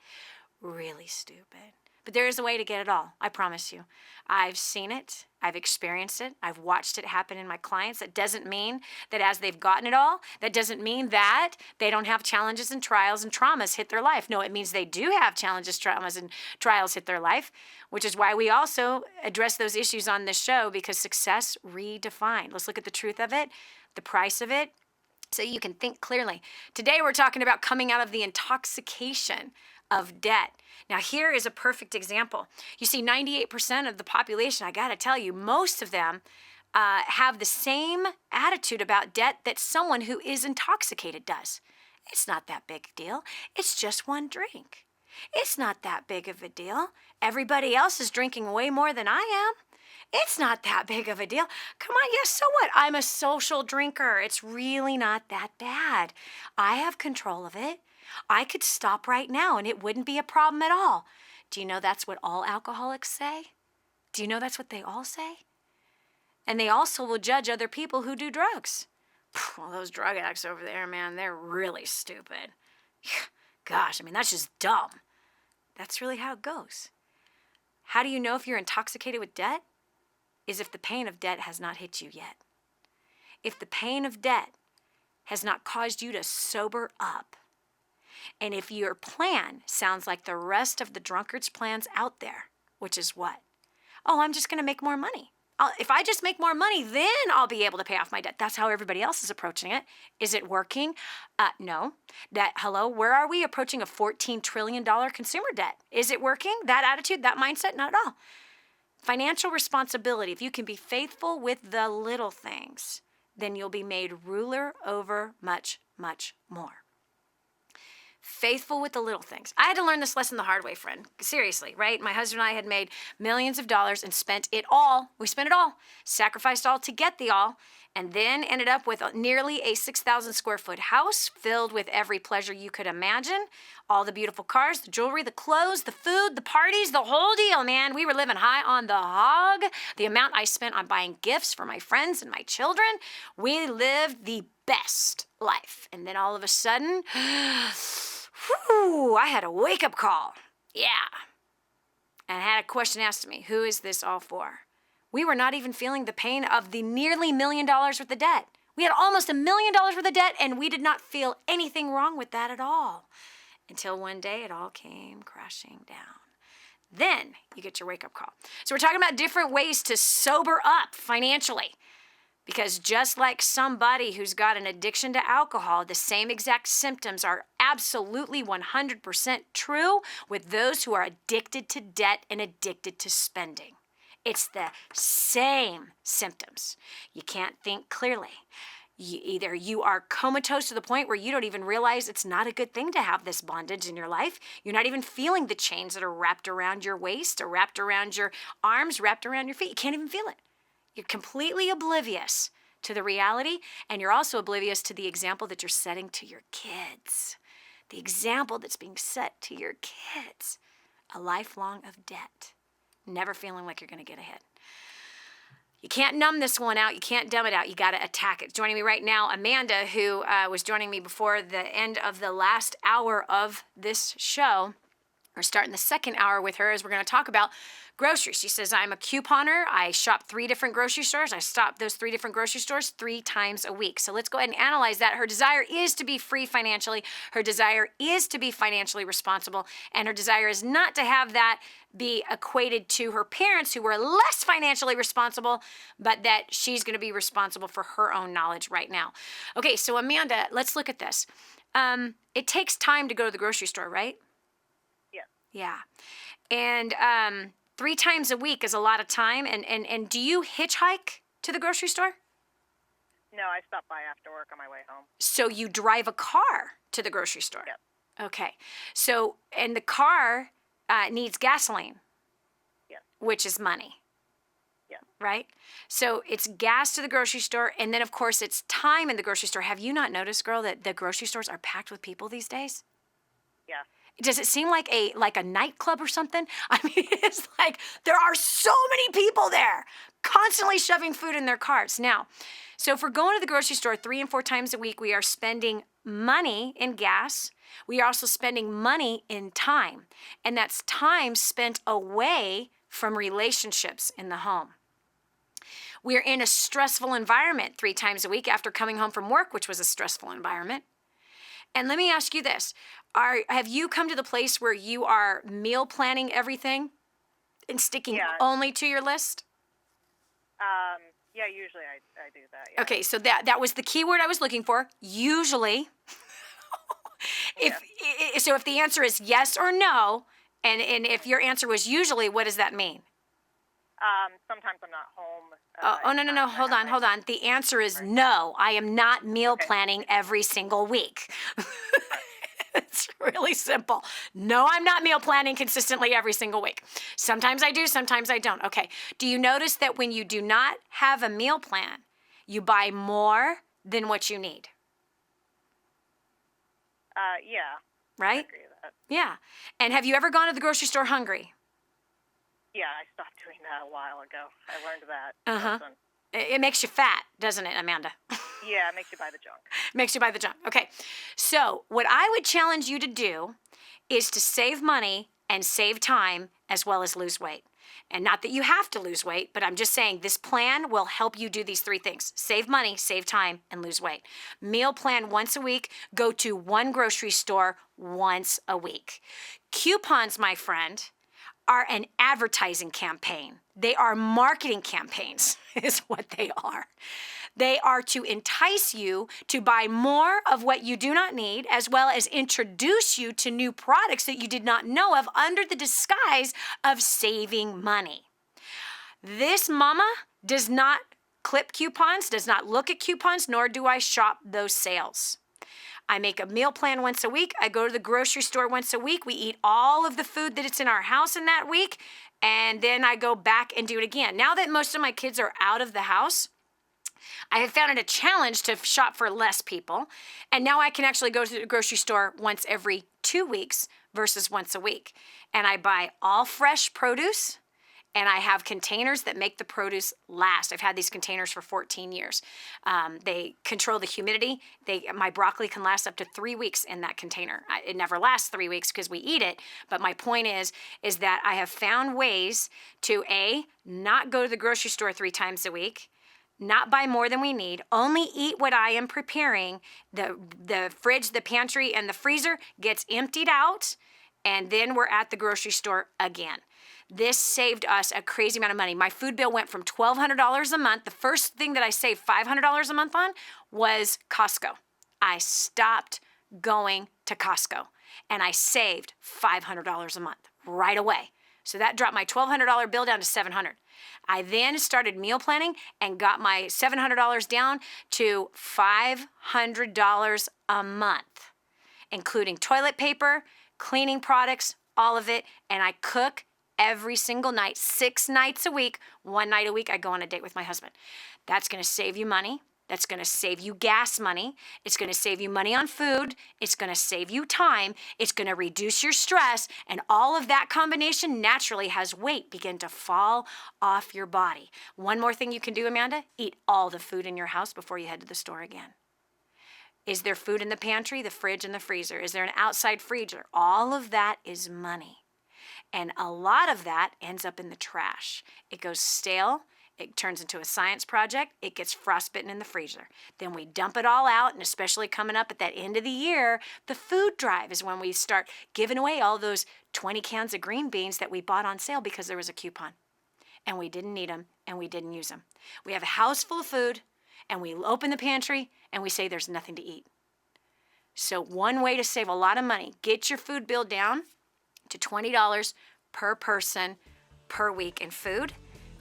Really stupid. But there is a way to get it all, I promise you. I've seen it. I've experienced it. I've watched it happen in my clients. That doesn't mean that as they've gotten it all, that doesn't mean that they don't have challenges and trials and traumas hit their life. No, it means they do have challenges, traumas, and trials hit their life, which is why we also address those issues on this show, because success redefined. Let's look at the truth of it, the price of it, so you can think clearly. Today we're talking about coming out of the intoxication of debt. Now, here is a perfect example. You see, 98% of the population, I got to tell you, most of them have the same attitude about debt that someone who is intoxicated does. It's not that big a deal. It's just one drink. It's not that big of a deal. Everybody else is drinking way more than I am. It's not that big of a deal. Come on, yes, so what? I'm a social drinker. It's really not that bad. I have control of it. I could stop right now and it wouldn't be a problem at all. Do you know that's what all alcoholics say? Do you know that's what they all say? And they also will judge other people who do drugs. Well, those drug addicts over there, man, they're really stupid. Gosh, I mean, that's just dumb. That's really how it goes. How do you know if you're intoxicated with debt? Is if the pain of debt has not hit you yet. If the pain of debt has not caused you to sober up. And if your plan sounds like the rest of the drunkards' plans out there, which is what? Oh, I'm just going to make more money. If I just make more money, then I'll be able to pay off my debt. That's how everybody else is approaching it. Is it working? No. Where are we approaching a $14 trillion consumer debt? Is it working? That attitude, that mindset? Not at all. Financial responsibility, if you can be faithful with the little things, then you'll be made ruler over much, much more. Faithful with the little things. I had to learn this lesson the hard way, friend. Seriously, right? My husband and I had made millions of dollars and spent it all. We spent it all, sacrificed all to get the all, and then ended up with nearly a 6,000 square foot house filled with every pleasure you could imagine. All the beautiful cars, the jewelry, the clothes, the food, the parties, the whole deal, man. We were living high on the hog. The amount I spent on buying gifts for my friends and my children, we lived the best life. And then all of a sudden, I had a wake-up call. Yeah. And I had a question asked to me, who is this all for? We were not even feeling the pain of the nearly $1 million worth of debt. We had almost $1 million worth of debt, and we did not feel anything wrong with that at all. Until one day it all came crashing down. Then you get your wake-up call. So we're talking about different ways to sober up financially. Because just like somebody who's got an addiction to alcohol, the same exact symptoms are absolutely 100% true with those who are addicted to debt and addicted to spending. It's the same symptoms. You can't think clearly. Either you are comatose to the point where you don't even realize it's not a good thing to have this bondage in your life. You're not even feeling the chains that are wrapped around your waist or wrapped around your arms, wrapped around your feet. You can't even feel it. You're completely oblivious to the reality, and you're also oblivious to the example that you're setting to your kids. The example that's being set to your kids. A lifelong of debt. Never feeling like you're going to get ahead. You can't numb this one out. You can't dumb it out. You got to attack it. Joining me right now, Amanda, who was joining me before the end of the last hour of this show. We're starting the second hour with her as we're going to talk about groceries. She says, I'm a couponer. I shop 3 different grocery stores. I stop those 3 different grocery stores 3 times a week. So let's go ahead and analyze that. Her desire is to be free financially. Her desire is to be financially responsible. And her desire is not to have that be equated to her parents who were less financially responsible, but that she's going to be responsible for her own knowledge right now. Okay, so Amanda, let's look at this. It takes time to go to the grocery store, right? Yeah. And 3 times a week is a lot of time. And do you hitchhike to the grocery store? No, I stop by after work on my way home. So you drive a car to the grocery store? Yep. Okay. So, and the car needs gasoline. Yes. Which is money. Yes. Right? So it's gas to the grocery store, and then, of course, it's time in the grocery store. Have you not noticed, girl, that the grocery stores are packed with people these days? Yeah. Does it seem like a nightclub or something? I mean, it's like there are so many people there constantly shoving food in their carts. Now, so if we're going to the grocery store 3 and 4 times a week, we are spending money in gas. We are also spending money in time. And that's time spent away from relationships in the home. We're in a stressful environment 3 times a week after coming home from work, which was a stressful environment. And let me ask you this. Have you come to the place where you are meal planning everything and sticking only to your list? Yeah, usually I do that. Yeah. Okay, so that was the key word I was looking for. Usually. If the answer is yes or no, and if your answer was usually, what does that mean? Sometimes I'm not home. No. Hold on. The answer is no. I am not meal planning every single week. It's really simple. No, I'm not meal planning consistently every single week. Sometimes I do, sometimes I don't. Okay. Do you notice that when you do not have a meal plan, you buy more than what you need? Yeah. Right? I agree with that. Yeah. And have you ever gone to the grocery store hungry? Yeah, I stopped doing that a while ago. I learned that. Uh-huh. It makes you fat, doesn't it, Amanda? Yeah, it makes you buy the junk. Makes you buy the junk. Okay. So what I would challenge you to do is to save money and save time as well as lose weight. And not that you have to lose weight, but I'm just saying this plan will help you do these 3 things. Save money, save time, and lose weight. Meal plan once a week. Go to 1 grocery store once a week. Coupons, my friend, are an advertising campaign. They are marketing campaigns, is what they are. They are to entice you to buy more of what you do not need, as well as introduce you to new products that you did not know of under the disguise of saving money. This mama does not clip coupons, does not look at coupons, nor do I shop those sales. I make a meal plan once a week. I go to the grocery store once a week. We eat all of the food that it's in our house in that week, and then I go back and do it again. Now that most of my kids are out of the house, I have found it a challenge to shop for less people, and now I can actually go to the grocery store once every 2 weeks versus once a week. And I buy all fresh produce, and I have containers that make the produce last. I've had these containers for 14 years. They control the humidity. My broccoli can last up to 3 weeks in that container. It never lasts 3 weeks because we eat it. But my point is that I have found ways to not go to the grocery store 3 times a week, not buy more than we need, only eat what I am preparing. The fridge, the pantry, and the freezer gets emptied out, and then we're at the grocery store again. This saved us a crazy amount of money. My food bill went from $1,200 a month. The first thing that I saved $500 a month on was Costco. I stopped going to Costco, and I saved $500 a month right away. So that dropped my $1,200 bill down to $700. I then started meal planning and got my $700 down to $500 a month, including toilet paper, cleaning products, all of it, and I cook every single night, 6 nights a week. 1 night a week, I go on a date with my husband. That's going to save you money. That's going to save you gas money. It's going to save you money on food. It's going to save you time. It's going to reduce your stress. And all of that combination naturally has weight begin to fall off your body. One more thing you can do, Amanda, eat all the food in your house before you head to the store again. Is there food in the pantry, the fridge, and the freezer? Is there an outside freezer? All of that is money. And a lot of that ends up in the trash. It goes stale. It turns into a science project. It gets frostbitten in the freezer. Then we dump it all out, and especially coming up at that end of the year, the food drive is when we start giving away all those 20 cans of green beans that we bought on sale because there was a coupon. And we didn't need them, and we didn't use them. We have a house full of food, and we open the pantry, and we say there's nothing to eat. So one way to save a lot of money, get your food bill down to $20 per person per week in food.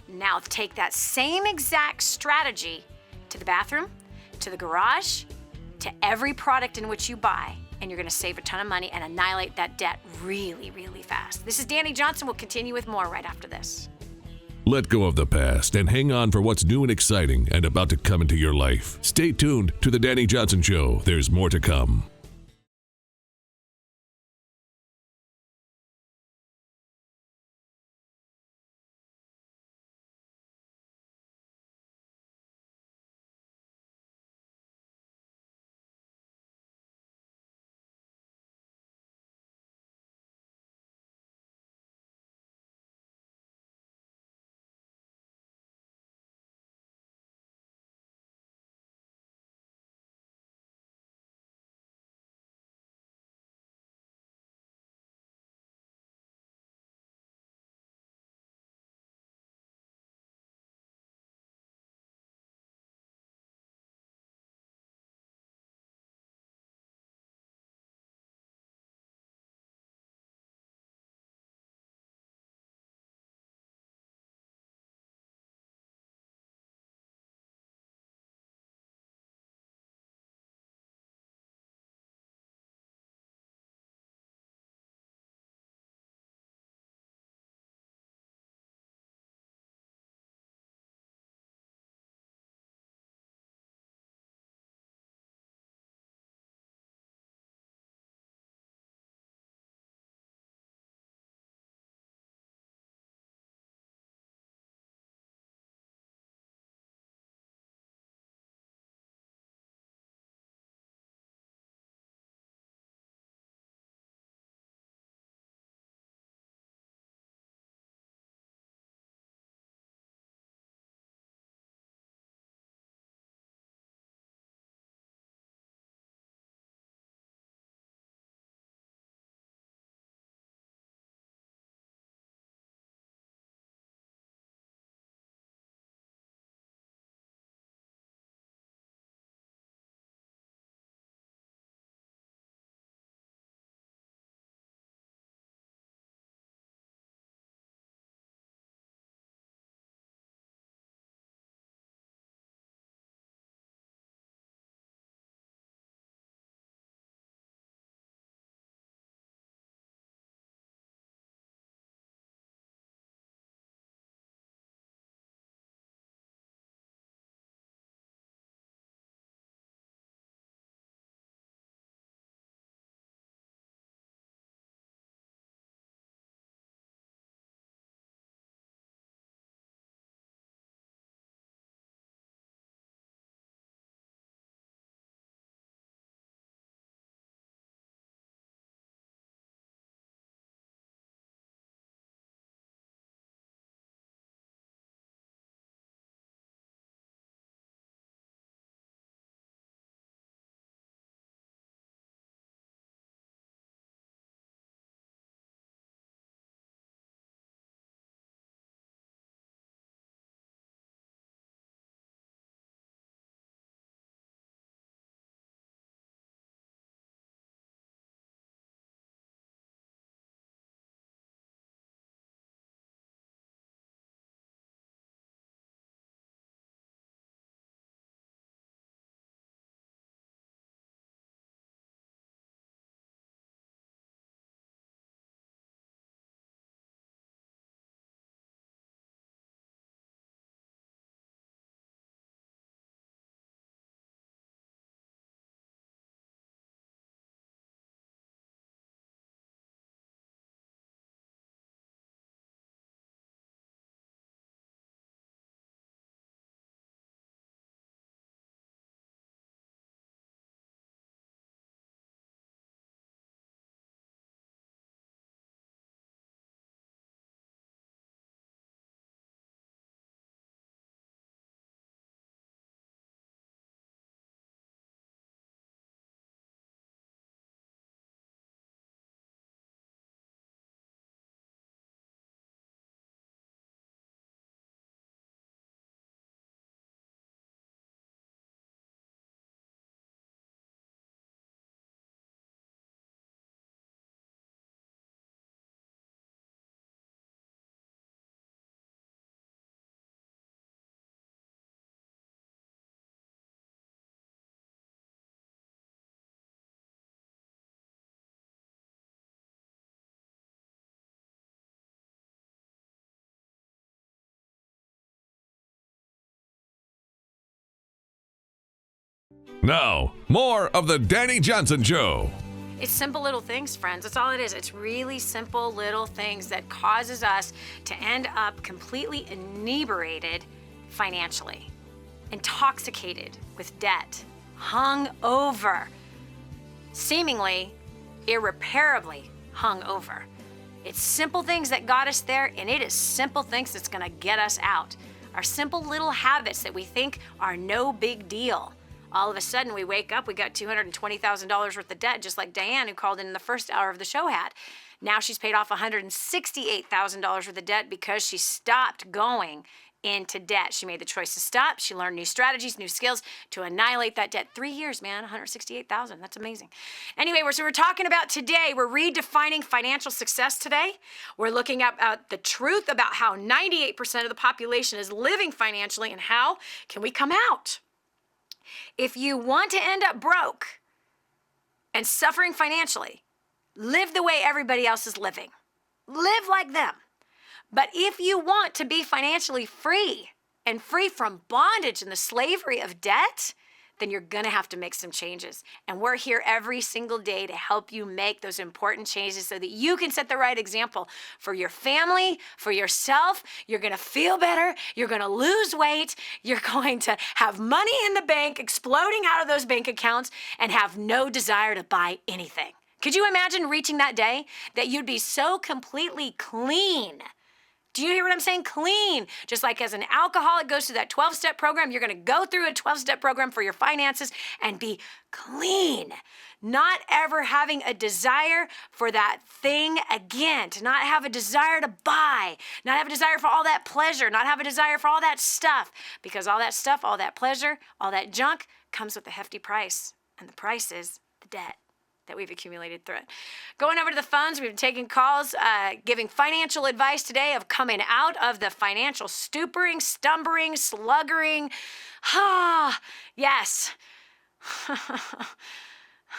Now take that same exact strategy to the bathroom, to the garage, to every product in which you buy, and you're going to save a ton of money and annihilate that debt really, really fast. This is Dani Johnson. We'll continue with more right after this. Let go of the past and hang on for what's new and exciting and about to come into your life. Stay tuned to The Dani Johnson Show. There's more to come. Now, more of the Dani Johnson Show. It's simple little things, friends. That's all it is. It's really simple little things that causes us to end up completely inebriated financially, intoxicated with debt, hung over, seemingly irreparably hung over. It's simple things that got us there, and it is simple things that's gonna get us out. Our simple little habits that we think are no big deal. All of a sudden, we wake up, we got $220,000 worth of debt, just like Diane, who called in the first hour of the show, had. Now she's paid off $168,000 worth of debt because she stopped going into debt. She made the choice to stop. She learned new strategies, new skills to annihilate that debt. 3 years, man, $168,000. That's amazing. Anyway, so we're talking about today, we're redefining financial success today. We're looking at the truth about how 98% of the population is living financially and how can we come out. If you want to end up broke and suffering financially, live the way everybody else is living. Live like them. But if you want to be financially free and free from bondage and the slavery of debt, then you're gonna have to make some changes. And we're here every single day to help you make those important changes so that you can set the right example for your family, for yourself. You're gonna feel better, you're gonna lose weight, you're going to have money in the bank exploding out of those bank accounts and have no desire to buy anything. Could you imagine reaching that day that you'd be so completely clean? Do you hear what I'm saying? Clean. Just like as an alcoholic goes through that 12-step program, you're going to go through a 12-step program for your finances and be clean. Not ever having a desire for that thing again. To not have a desire to buy. Not have a desire for all that pleasure. Not have a desire for all that stuff. Because all that stuff, all that pleasure, all that junk comes with a hefty price. And the price is the debt that we've accumulated through it. Going over to the phones, we've been taking calls, giving financial advice today of coming out of the financial stumbering, sluggering. Yes.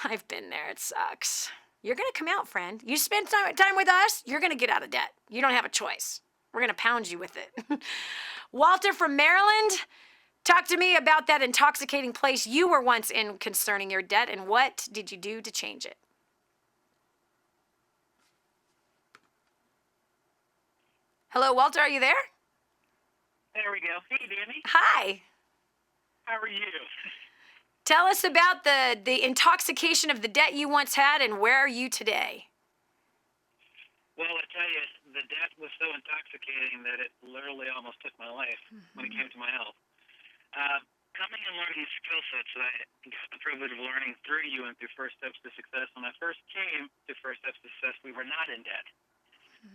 I've been there. It sucks. You're going to come out, friend. You spend time with us, you're going to get out of debt. You don't have a choice. We're going to pound you with it. Walter from Maryland, talk to me about that intoxicating place you were once in concerning your debt, and what did you do to change it? Hello, Walter, are you there? There we go. Hey, Dani. Hi. How are you? Tell us about the intoxication of the debt you once had, and where are you today? Well, I tell you, the debt was so intoxicating that it literally almost took my life when it came to my health. Coming and learning skill sets that I got the privilege of learning through you and through First Steps to Success. When I first came to First Steps to Success, we were not in debt.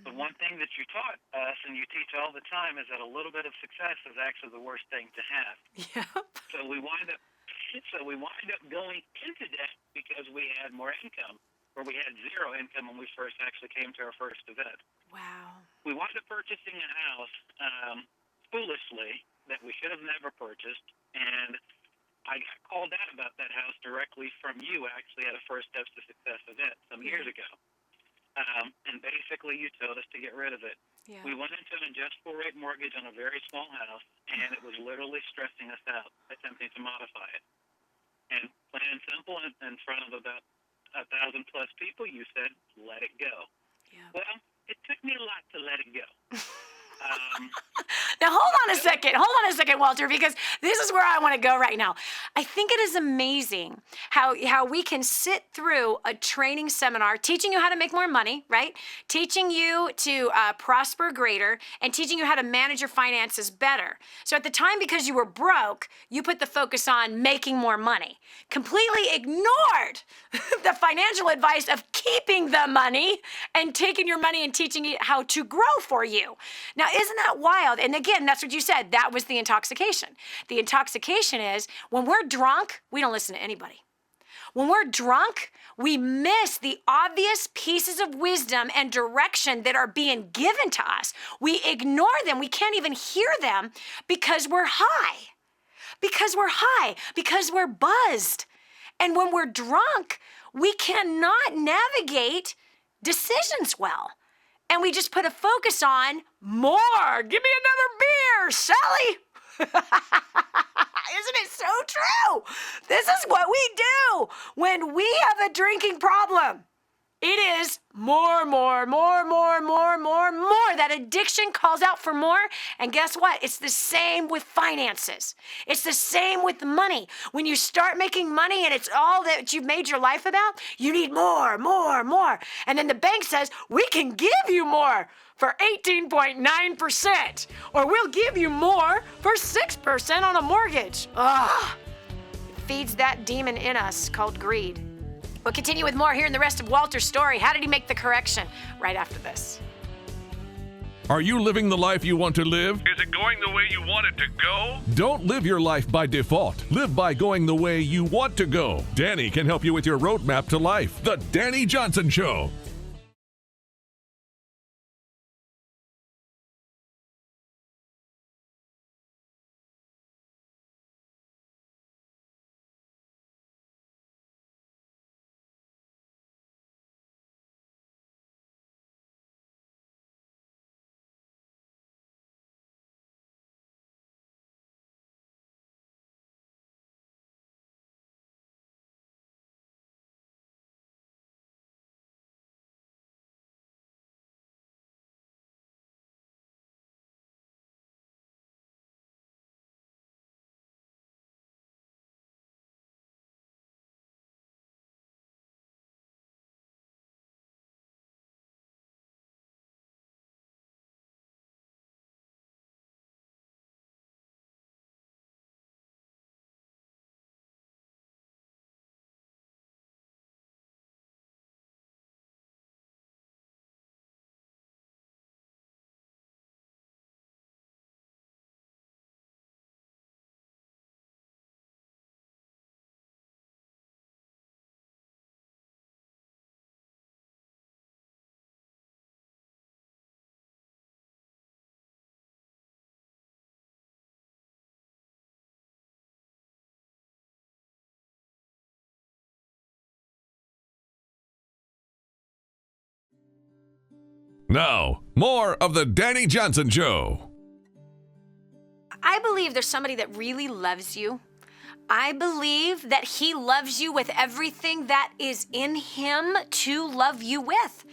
But one thing that you taught us, and you teach all the time, is that a little bit of success is actually the worst thing to have. Yep. So we wind up going into debt because we had more income, or we had zero income when we first actually came to our first event. Wow. We wound up purchasing a house foolishly that we should have never purchased, and I got called out about that house directly from you, actually, at a First Steps to Success event some years ago. And basically, you told us to get rid of it. Yeah. We went into an adjustable rate mortgage on a very small house, and it was literally stressing us out, attempting to modify it. And plain and simple, in front of about 1,000+ people, you said, let it go. Yeah. Well, it took me a lot to let it go. Now, hold on a second, Walter, because this is where I want to go right now. I think it is amazing how we can sit through a training seminar teaching you how to make more money, right? Teaching you to prosper greater and teaching you how to manage your finances better. So at the time, because you were broke, you put the focus on making more money. Completely ignored the financial advice of keeping the money and taking your money and teaching it how to grow for you. Now, isn't that wild? And again, that's what you said. That was the intoxication. The intoxication is when we're drunk, we don't listen to anybody. When we're drunk, we miss the obvious pieces of wisdom and direction that are being given to us. We ignore them. We can't even hear them because we're high. Because we're buzzed. And when we're drunk, we cannot navigate decisions well. And we just put a focus on more. Give me another beer, Sally. Isn't it so true. This is what we do when we have a drinking problem. It is more. That addiction calls out for more. And guess what? It's the same with finances. It's the same with money. When you start making money and it's all that you've made your life about, you need more. And then the bank says, we can give you more for 18.9%. Or we'll give you more for 6% on a mortgage. Ugh. It feeds that demon in us called greed. We'll continue with more here in the rest of Walter's story. How did he make the correction? Right after this. Are you living the life you want to live? Is it going the way you want it to go? Don't live your life by default. Live by going the way you want to go. Dani can help you with your roadmap to life. The Dani Johnson Show. Now, more of the Dani Johnson Show. I believe there's somebody that really loves you. I believe that he loves you with everything that is in him to love you with.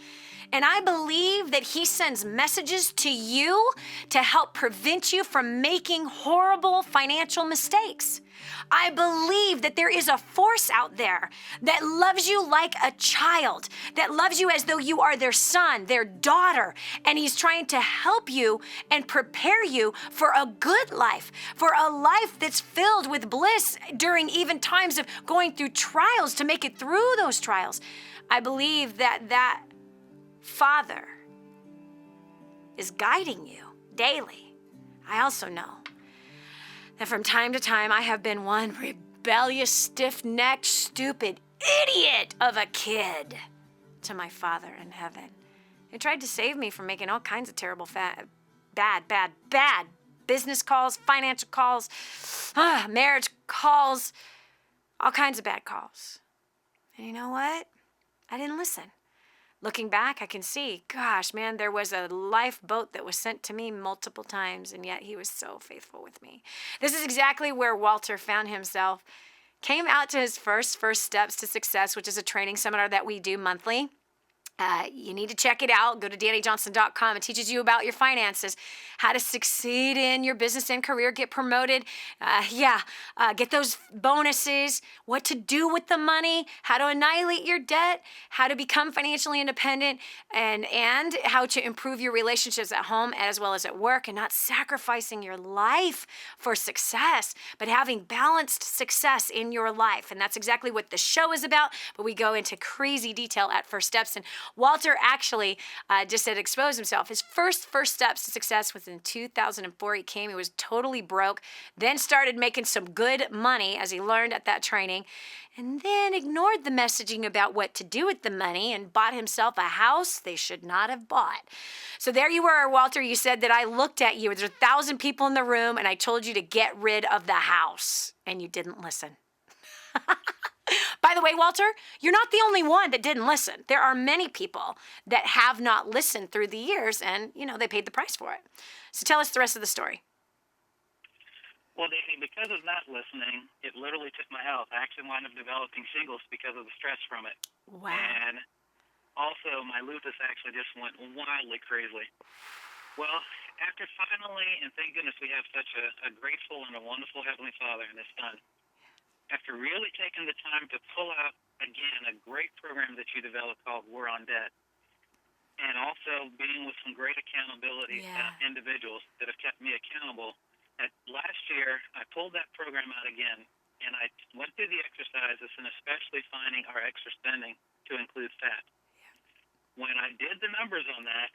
And I believe that he sends messages to you to help prevent you from making horrible financial mistakes. I believe that there is a force out there that loves you like a child, that loves you as though you are their son, their daughter, and he's trying to help you and prepare you for a good life, for a life that's filled with bliss during even times of going through trials to make it through those trials. I believe that Father is guiding you daily. I also know that from time to time I have been one rebellious, stiff-necked, stupid idiot of a kid to my Father in heaven, who tried to save me from making all kinds of terrible, bad business calls, financial calls, marriage calls, all kinds of bad calls. And you know what? I didn't listen. Looking back, I can see, gosh, man, there was a lifeboat that was sent to me multiple times, and yet he was so faithful with me. This is exactly where Walter found himself. Came out to his first steps to success, which is a training seminar that we do monthly. You need to check it out. Go to DaniJohnson.com. It teaches you about your finances, how to succeed in your business and career, get promoted, get those bonuses, what to do with the money, how to annihilate your debt, how to become financially independent, and how to improve your relationships at home as well as at work, and not sacrificing your life for success, but having balanced success in your life. And that's exactly what the show is about, but we go into crazy detail at First Steps. And Walter actually just had exposed himself. His first steps to success was in 2004. He was totally broke, then started making some good money as he learned at that training, and then ignored the messaging about what to do with the money and bought himself a house they should not have bought. So there you were, Walter. You said that I looked at you. There's 1,000 people in the room, and I told you to get rid of the house, and you didn't listen. By the way, Walter, you're not the only one that didn't listen. There are many people that have not listened through the years, and, they paid the price for it. So tell us the rest of the story. Well, Danny, because of not listening, it literally took my health. I actually wound up developing shingles because of the stress from it. Wow. And also, my lupus actually just went wildly crazy. Well, after finally, and thank goodness we have such a grateful and a wonderful Heavenly Father in His Son, after really taking the time to pull out, again, a great program that you developed called We're on Debt, and also being with some great accountability individuals that have kept me accountable, last year, I pulled that program out again, and I went through the exercises and especially finding our extra spending to include fat. Yeah. When I did the numbers on that,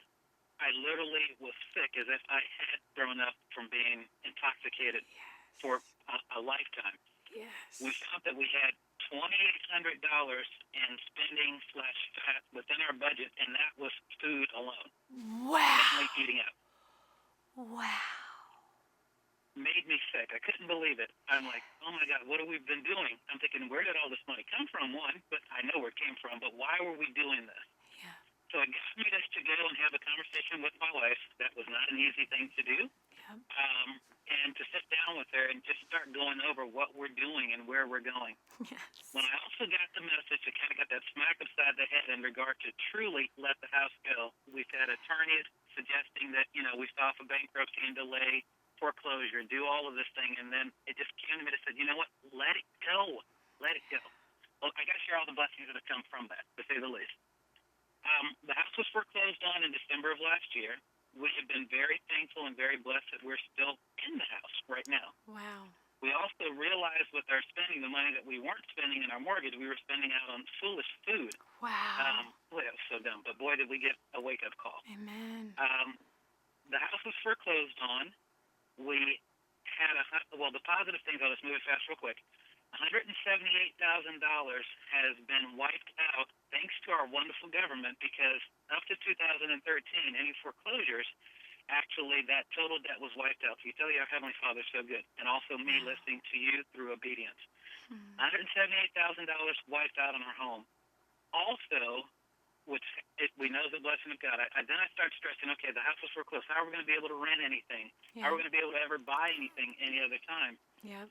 I literally was sick as if I had thrown up from being intoxicated for a lifetime. Yes. We found that we had $2,800 in spending/fat within our budget, and that was food alone. Wow. Only eating out. Wow. Made me sick. I couldn't believe it. I'm like, oh my God, what have we been doing? I'm thinking, where did all this money come from? One, but I know where it came from, but why were we doing this? Yeah. So it got me to go and have a conversation with my wife. That was not an easy thing to do. Yep. And to sit down with her and just start going over what we're doing and where we're going. Yes. When I also got the message, I kind of got that smack upside the head in regard to truly let the house go. We've had attorneys suggesting that, we stop a bankruptcy and delay foreclosure, do all of this thing, and then it just came to me and said, you know what, let it go. Let it go. Well, I got to share all the blessings that have come from that, to say the least. The house was foreclosed on in December of last year. We have been very thankful and very blessed that we're still in the house right now. Wow. We also realized with our spending, the money that we weren't spending in our mortgage, we were spending out on foolish food. Wow. Boy, that was so dumb, but boy, did we get a wake-up call. Amen. The house was foreclosed on. We had the positive things, I'll just move it fast real quick. $178,000 has been wiped out thanks to our wonderful government, because up to 2013, any foreclosures, actually that total debt was wiped out. So you tell your Heavenly Father so good, and also me listening to you through obedience. $178,000 wiped out on our home. Also, which we know is a blessing of God. Then I start stressing, okay, the house was foreclosed. How are we going to be able to rent anything? Yeah. How are we going to be able to ever buy anything any other time? Yep.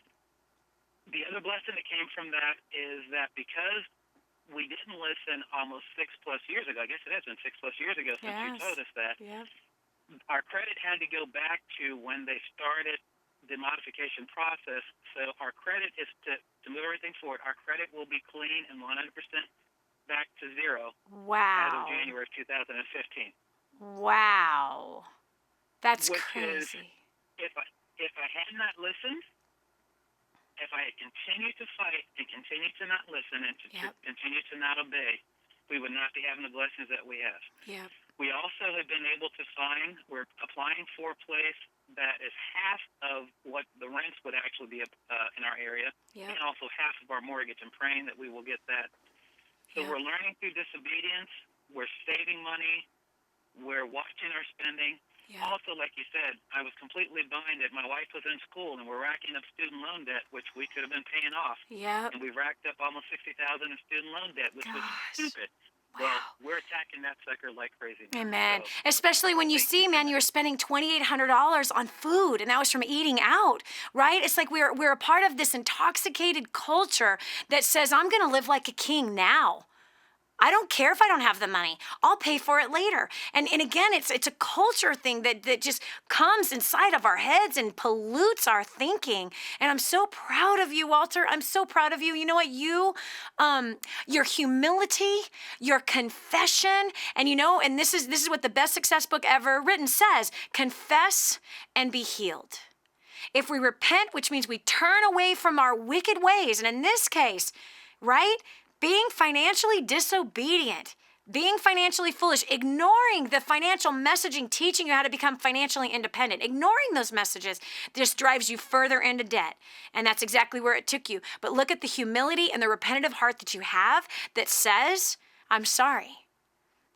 The other blessing that came from that is that because we didn't listen almost 6+ years ago, I guess it has been 6+ years ago since you told us that, our credit had to go back to when they started the modification process. So our credit is to move everything forward. Our credit will be clean and 100% back to zero. Wow. As of January of 2015. Wow. That's Which crazy. Is, if I had not listened, if I had continued to fight and continued to not listen and to continue to not obey, we would not be having the blessings that we have. Yep. We also have been able to we're applying for a place that is half of what the rents would actually be in our area, and also half of our mortgage, and praying that we will get that. So we're learning through disobedience, we're saving money, we're watching our spending. Also, like you said, I was completely blinded. My wife was in school, and we're racking up student loan debt, which we could have been paying off. And we racked up almost $60,000 in student loan debt, which was stupid. Wow. Well, we're attacking that sucker like crazy now. Amen. So, especially when you see, man, you were spending $2,800 on food, and that was from eating out, right? It's like we're a part of this intoxicated culture that says, I'm going to live like a king now. I don't care if I don't have the money. I'll pay for it later. And again, it's a culture thing that just comes inside of our heads and pollutes our thinking. And I'm so proud of you, Walter. I'm so proud of you. You know what? Your humility, your confession, and and this is what the best success book ever written says: confess and be healed. If we repent, which means we turn away from our wicked ways, and in this case, right? Being financially disobedient, being financially foolish, ignoring the financial messaging teaching you how to become financially independent, ignoring those messages just drives you further into debt. And that's exactly where it took you. But look at the humility and the repetitive heart that you have that says, I'm sorry.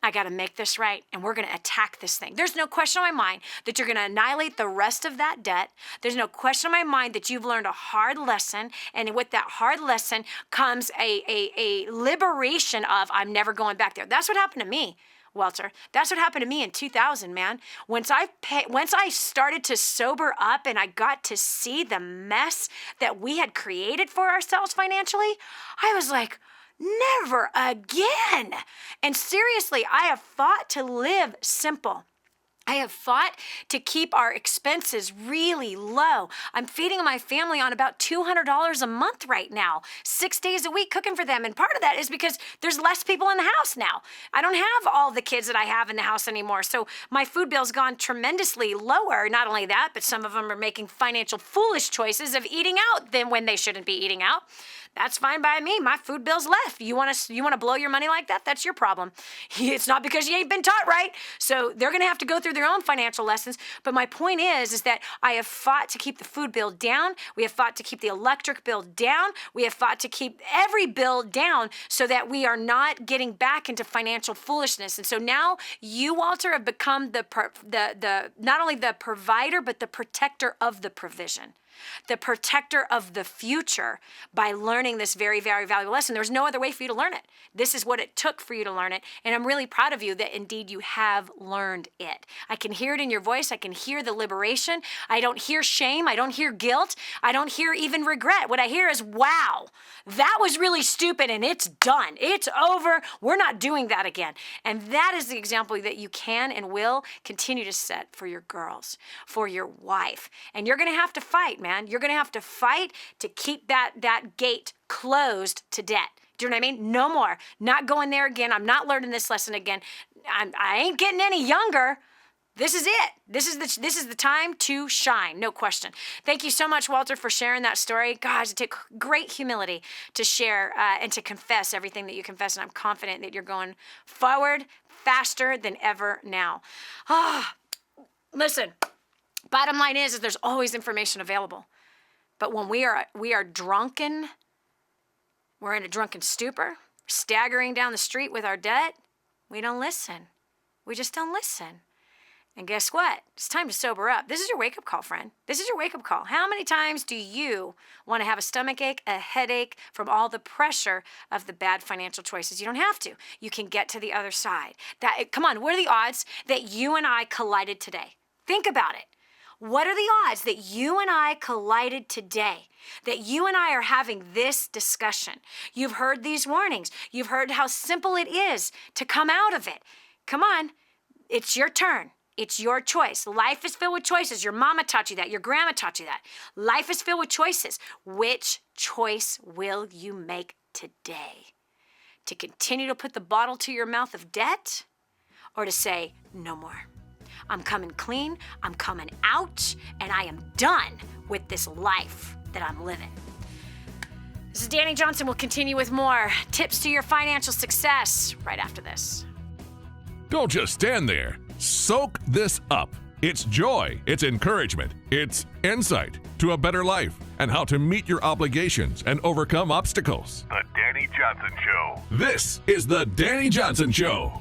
I got to make this right, and we're going to attack this thing. There's no question in my mind that you're going to annihilate the rest of that debt. There's no question in my mind that you've learned a hard lesson, and with that hard lesson comes a liberation of, I'm never going back there. That's what happened to me. Walter. That's what happened to me in 2000, man. Once I started to sober up and I got to see the mess that we had created for ourselves financially, I was like, never again. And seriously, I have fought to live simple. I have fought to keep our expenses really low. I'm feeding my family on about $200 a month right now, 6 days a week cooking for them. And part of that is because there's less people in the house now. I don't have all the kids that I have in the house anymore. So my food bill's gone tremendously lower. Not only that, but some of them are making financial foolish choices of eating out than when they shouldn't be eating out. That's fine by me. My food bill's left. You want to blow your money like that? That's your problem. It's not because you ain't been taught right. So they're going to have to go through their own financial lessons. But my point is that I have fought to keep the food bill down. We have fought to keep the electric bill down. We have fought to keep every bill down so that we are not getting back into financial foolishness. And so now you, Walter, have become the not only the provider, but the protector of the provision. The protector of the future by learning this very, very valuable lesson. There's no other way for you to learn it. This is what it took for you to learn it. And I'm really proud of you that indeed you have learned it. I can hear it in your voice. I can hear the liberation. I don't hear shame. I don't hear guilt. I don't hear even regret. What I hear is, wow, that was really stupid and it's done. It's over. We're not doing that again. And that is the example that you can and will continue to set for your girls, for your wife. And you're going to have to fight, man. You're going to have to fight to keep that gate closed to debt. Do you know what I mean? No more. Not going there again. I'm not learning this lesson again. I ain't getting any younger. This is it. This is the time to shine. No question. Thank you so much, Walter, for sharing that story. Guys, it took great humility to share and to confess everything that you confess. And I'm confident that you're going forward faster than ever now. Listen. Bottom line is there's always information available. But when we are drunken, we're in a drunken stupor, staggering down the street with our debt, we don't listen. We just don't listen. And guess what? It's time to sober up. This is your wake-up call, friend. This is your wake-up call. How many times do you want to have a stomach ache, a headache from all the pressure of the bad financial choices? You don't have to. You can get to the other side. Come on, what are the odds that you and I collided today? Think about it. What are the odds that you and I collided today? That you and I are having this discussion? You've heard these warnings. You've heard how simple it is to come out of it. Come on, it's your turn. It's your choice. Life is filled with choices. Your mama taught you that. Your grandma taught you that. Life is filled with choices. Which choice will you make today? To continue to put the bottle to your mouth of debt, or to say, no more? I'm coming clean, I'm coming out, and I am done with this life that I'm living. This is Dani Johnson. We'll continue with more tips to your financial success right after this. Don't just stand there. Soak this up. It's joy, it's encouragement, it's insight to a better life and how to meet your obligations and overcome obstacles. The Dani Johnson Show. This is The Dani Johnson Show.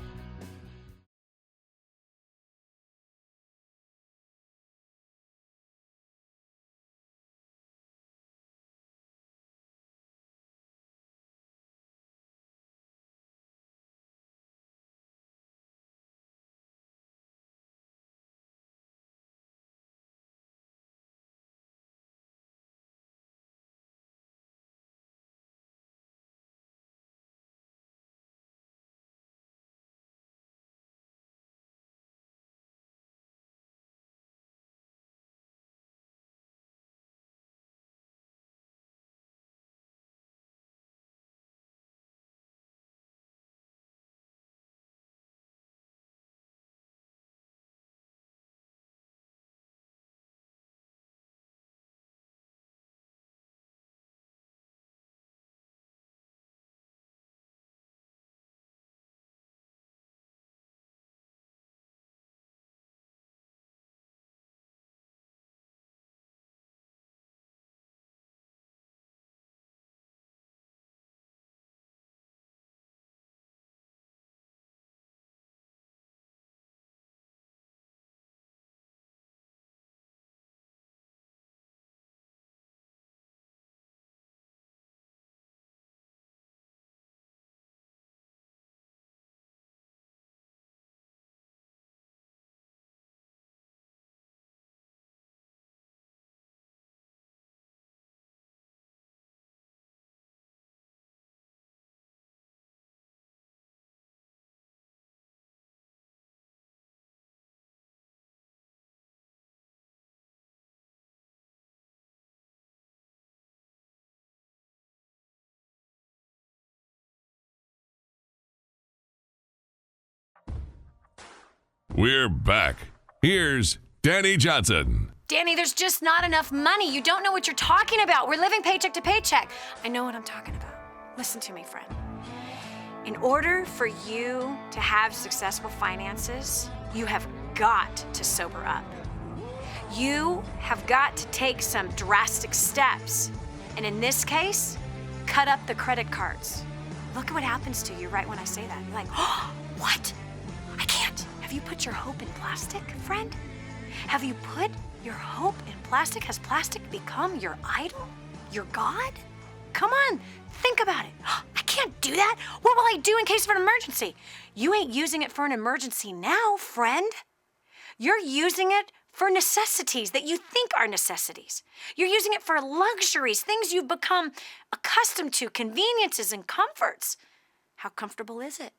We're back. Here's Dani Johnson. Dani, there's just not enough money. You don't know what you're talking about. We're living paycheck to paycheck. I know what I'm talking about. Listen to me, friend. In order for you to have successful finances, you have got to sober up. You have got to take some drastic steps. And in this case, cut up the credit cards. Look at what happens to you right when I say that. You're like, oh, what? I can't. Have you put your hope in plastic, friend? Have you put your hope in plastic? Has plastic become your idol? Your God? Come on, think about it. I can't do that. What will I do in case of an emergency? You ain't using it for an emergency now, friend. You're using it for necessities that you think are necessities. You're using it for luxuries, things you've become accustomed to, conveniences and comforts. How comfortable is it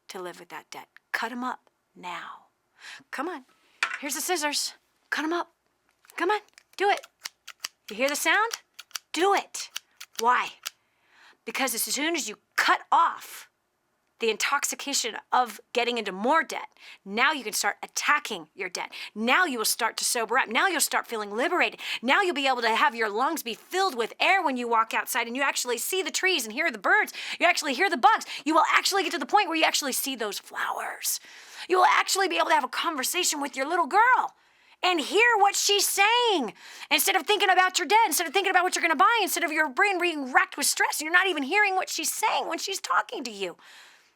to live with that debt? Cut them up now. Come on. Here's the scissors. Cut them up. Come on. Do it. You hear the sound? Do it. Why? Because as soon as you cut off the intoxication of getting into more debt, now you can start attacking your debt. Now you will start to sober up. Now you'll start feeling liberated. Now you'll be able to have your lungs be filled with air when you walk outside and you actually see the trees and hear the birds. You actually hear the bugs. You will actually get to the point where you actually see those flowers. You will actually be able to have a conversation with your little girl and hear what she's saying. Instead of thinking about your debt, instead of thinking about what you're going to buy, instead of your brain being racked with stress, and you're not even hearing what she's saying when she's talking to you.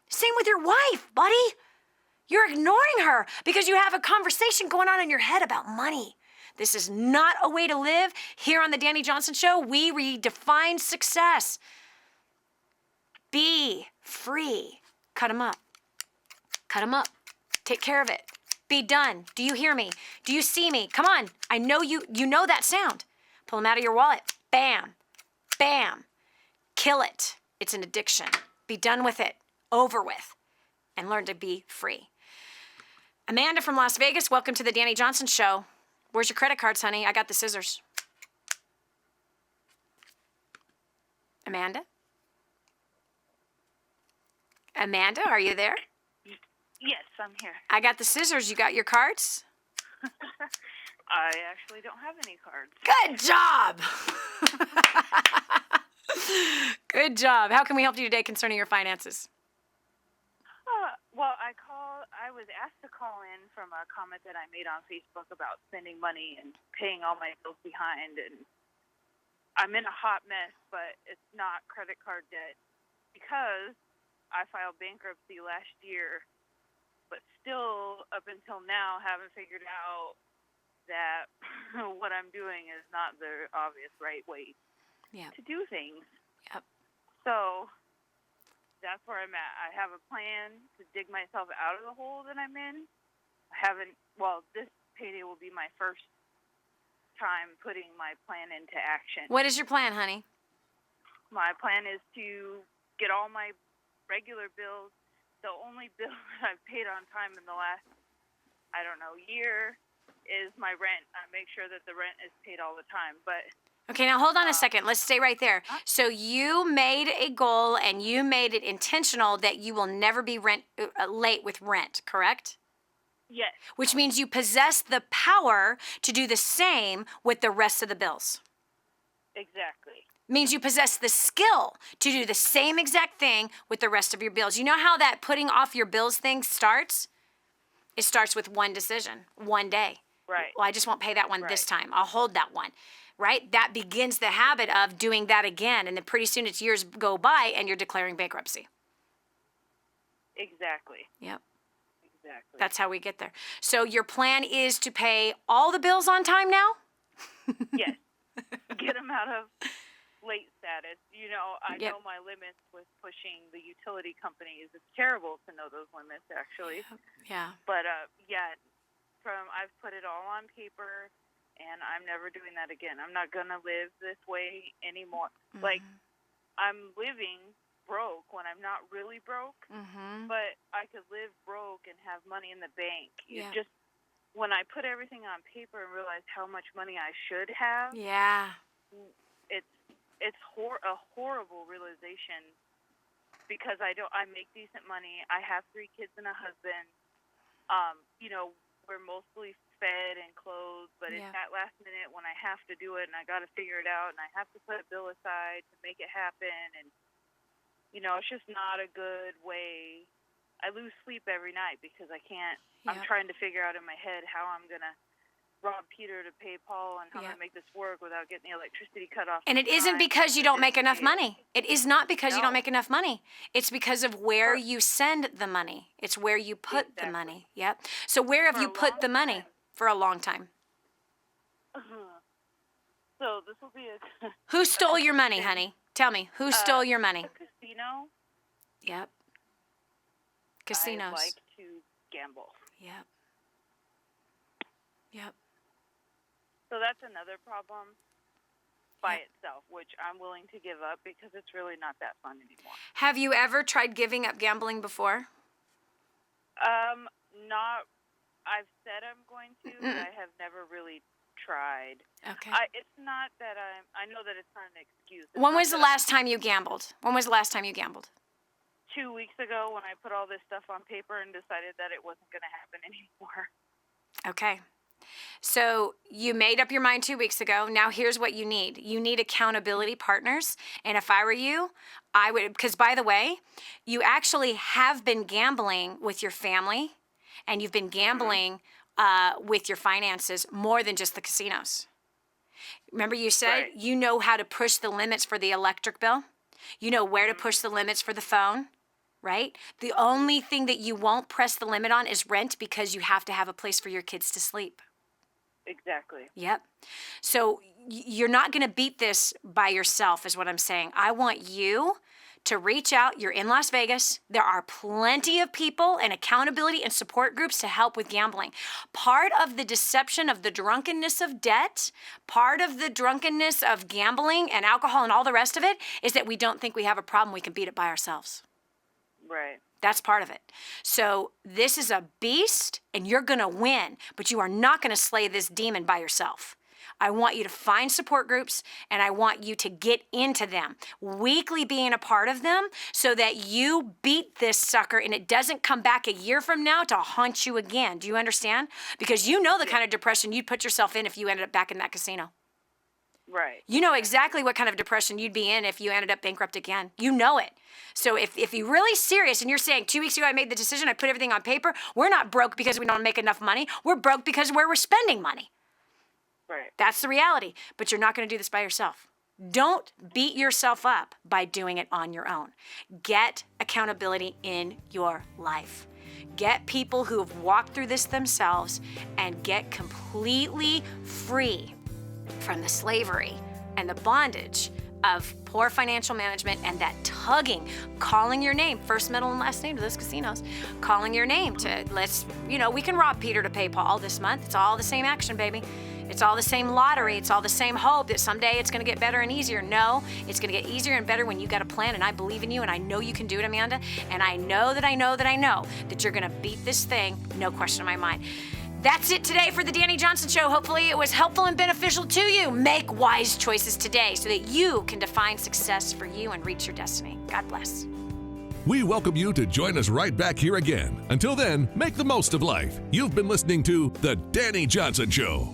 Same with your wife, buddy. You're ignoring her because you have a conversation going on in your head about money. This is not a way to live. Here on the Dani Johnson Show, we redefine success. Be free. Cut them up. Cut them up. Take care of it. Be done. Do you hear me? Do you see me? Come on. I know you know that sound. Pull them out of your wallet. Bam. Bam. Kill it. It's an addiction. Be done with it. Over with. And learn to be free. Amanda from Las Vegas, welcome to the Dani Johnson Show. Where's your credit cards, honey? I got the scissors. Amanda? Amanda, are you there? Yes, I'm here. I got the scissors. You got your cards? I actually don't have any cards. Good job. Good job. How can we help you today concerning your finances? Well, I was asked to call in from a comment that I made on Facebook about spending money and paying all my bills behind, and I'm in a hot mess, but it's not credit card debt because I filed bankruptcy last year, but still up until now haven't figured out that what I'm doing is not the obvious right way to do things. Yep. So that's where I'm at. I have a plan to dig myself out of the hole that I'm in. This payday will be my first time putting my plan into action. What is your plan, honey? My plan is to get all my regular bills. The only bill that I've paid on time in the last, year is my rent. I make sure that the rent is paid all the time, but... Okay, now hold on a second. Let's stay right there. So you made a goal and you made it intentional that you will never be late with rent, correct? Yes. Which means you possess the power to do the same with the rest of the bills. Exactly. Means you possess the skill to do the same exact thing with the rest of your bills. You know how that putting off your bills thing starts? It starts with one decision, one day. Right. Well, I just won't pay that one this time. I'll hold that one. Right? That begins the habit of doing that again. And then pretty soon it's years go by and you're declaring bankruptcy. Exactly. Yep. Exactly. That's how we get there. So your plan is to pay all the bills on time now? Yes. Get them out of late status. I know my limits with pushing the utility companies. It's terrible to know those limits, actually. Yeah. But, I've put it all on paper. And I'm never doing that again. I'm not going to live this way anymore. Mm-hmm. Like, I'm living broke when I'm not really broke, but I could live broke and have money in the bank. Yeah. Just when I put everything on paper and realize how much money I should have, it's a horrible realization because I make decent money. I have 3 kids and a husband. we're mostly fed and clothed, but it's that last minute when I have to do it and I got to figure it out and I have to put a bill aside to make it happen. And, it's just not a good way. I lose sleep every night because I can't, I'm trying to figure out in my head how I'm going to rob Peter to pay Paul and how I'm going to make this work without getting the electricity cut off. And it isn't because you don't make enough money. It is not because you don't make enough money. It's because of where you send the money. It's where you put the money. Yep. So where have you put the money for a long time? So this will be a... Who stole your money, honey? Tell me, who stole your money? A casino. Yep. Casinos. I like to gamble. Yep. Yep. So that's another problem by itself, which I'm willing to give up because it's really not that fun anymore. Have you ever tried giving up gambling before? Not. I've said I'm going to, but I have never really tried. Okay. It's not that I know that it's not an excuse. When was the last time you gambled? 2 weeks ago when I put all this stuff on paper and decided that it wasn't going to happen anymore. Okay. So you made up your mind 2 weeks ago. Now here's what you need. You need accountability partners. And if I were you, I would, because by the way, you actually have been gambling with your family and you've been gambling with your finances more than just the casinos. Remember you said you know how to push the limits for the electric bill? You know where to push the limits for the phone, right? The only thing that you won't press the limit on is rent because you have to have a place for your kids to sleep. Exactly. Yep. So you're not going to beat this by yourself is what I'm saying. I want you to reach out. You're in Las Vegas. There are plenty of people and accountability and support groups to help with gambling. Part of the deception of the drunkenness of debt, part of the drunkenness of gambling and alcohol and all the rest of it is that we don't think we have a problem. We can beat it by ourselves. Right. That's part of it. So this is a beast and you're going to win, but you are not going to slay this demon by yourself. I want you to find support groups and I want you to get into them, weekly being a part of them so that you beat this sucker and it doesn't come back a year from now to haunt you again. Do you understand? Because you know the kind of depression you'd put yourself in if you ended up back in that casino. Right. You know exactly what kind of depression you'd be in if you ended up bankrupt again. You know it. So if you're really serious and you're saying 2 weeks ago I made the decision, I put everything on paper, we're not broke because we don't make enough money. We're broke because we're spending money. Right. That's the reality. But you're not going to do this by yourself. Don't beat yourself up by doing it on your own. Get accountability in your life. Get people who have walked through this themselves and get completely free from the slavery and the bondage of poor financial management and that tugging, calling your name, first, middle, and last name to those casinos, calling your name to we can rob Peter to pay Paul this month. It's all the same action, baby. It's all the same lottery. It's all the same hope that someday it's going to get better and easier. No, it's going to get easier and better when you got a plan, and I believe in you, and I know you can do it, Amanda, and I know that you're going to beat this thing, no question in my mind. That's it today for the Dani Johnson Show. Hopefully it was helpful and beneficial to you. Make wise choices today so that you can define success for you and reach your destiny. God bless. We welcome you to join us right back here again. Until then, make the most of life. You've been listening to The Dani Johnson Show.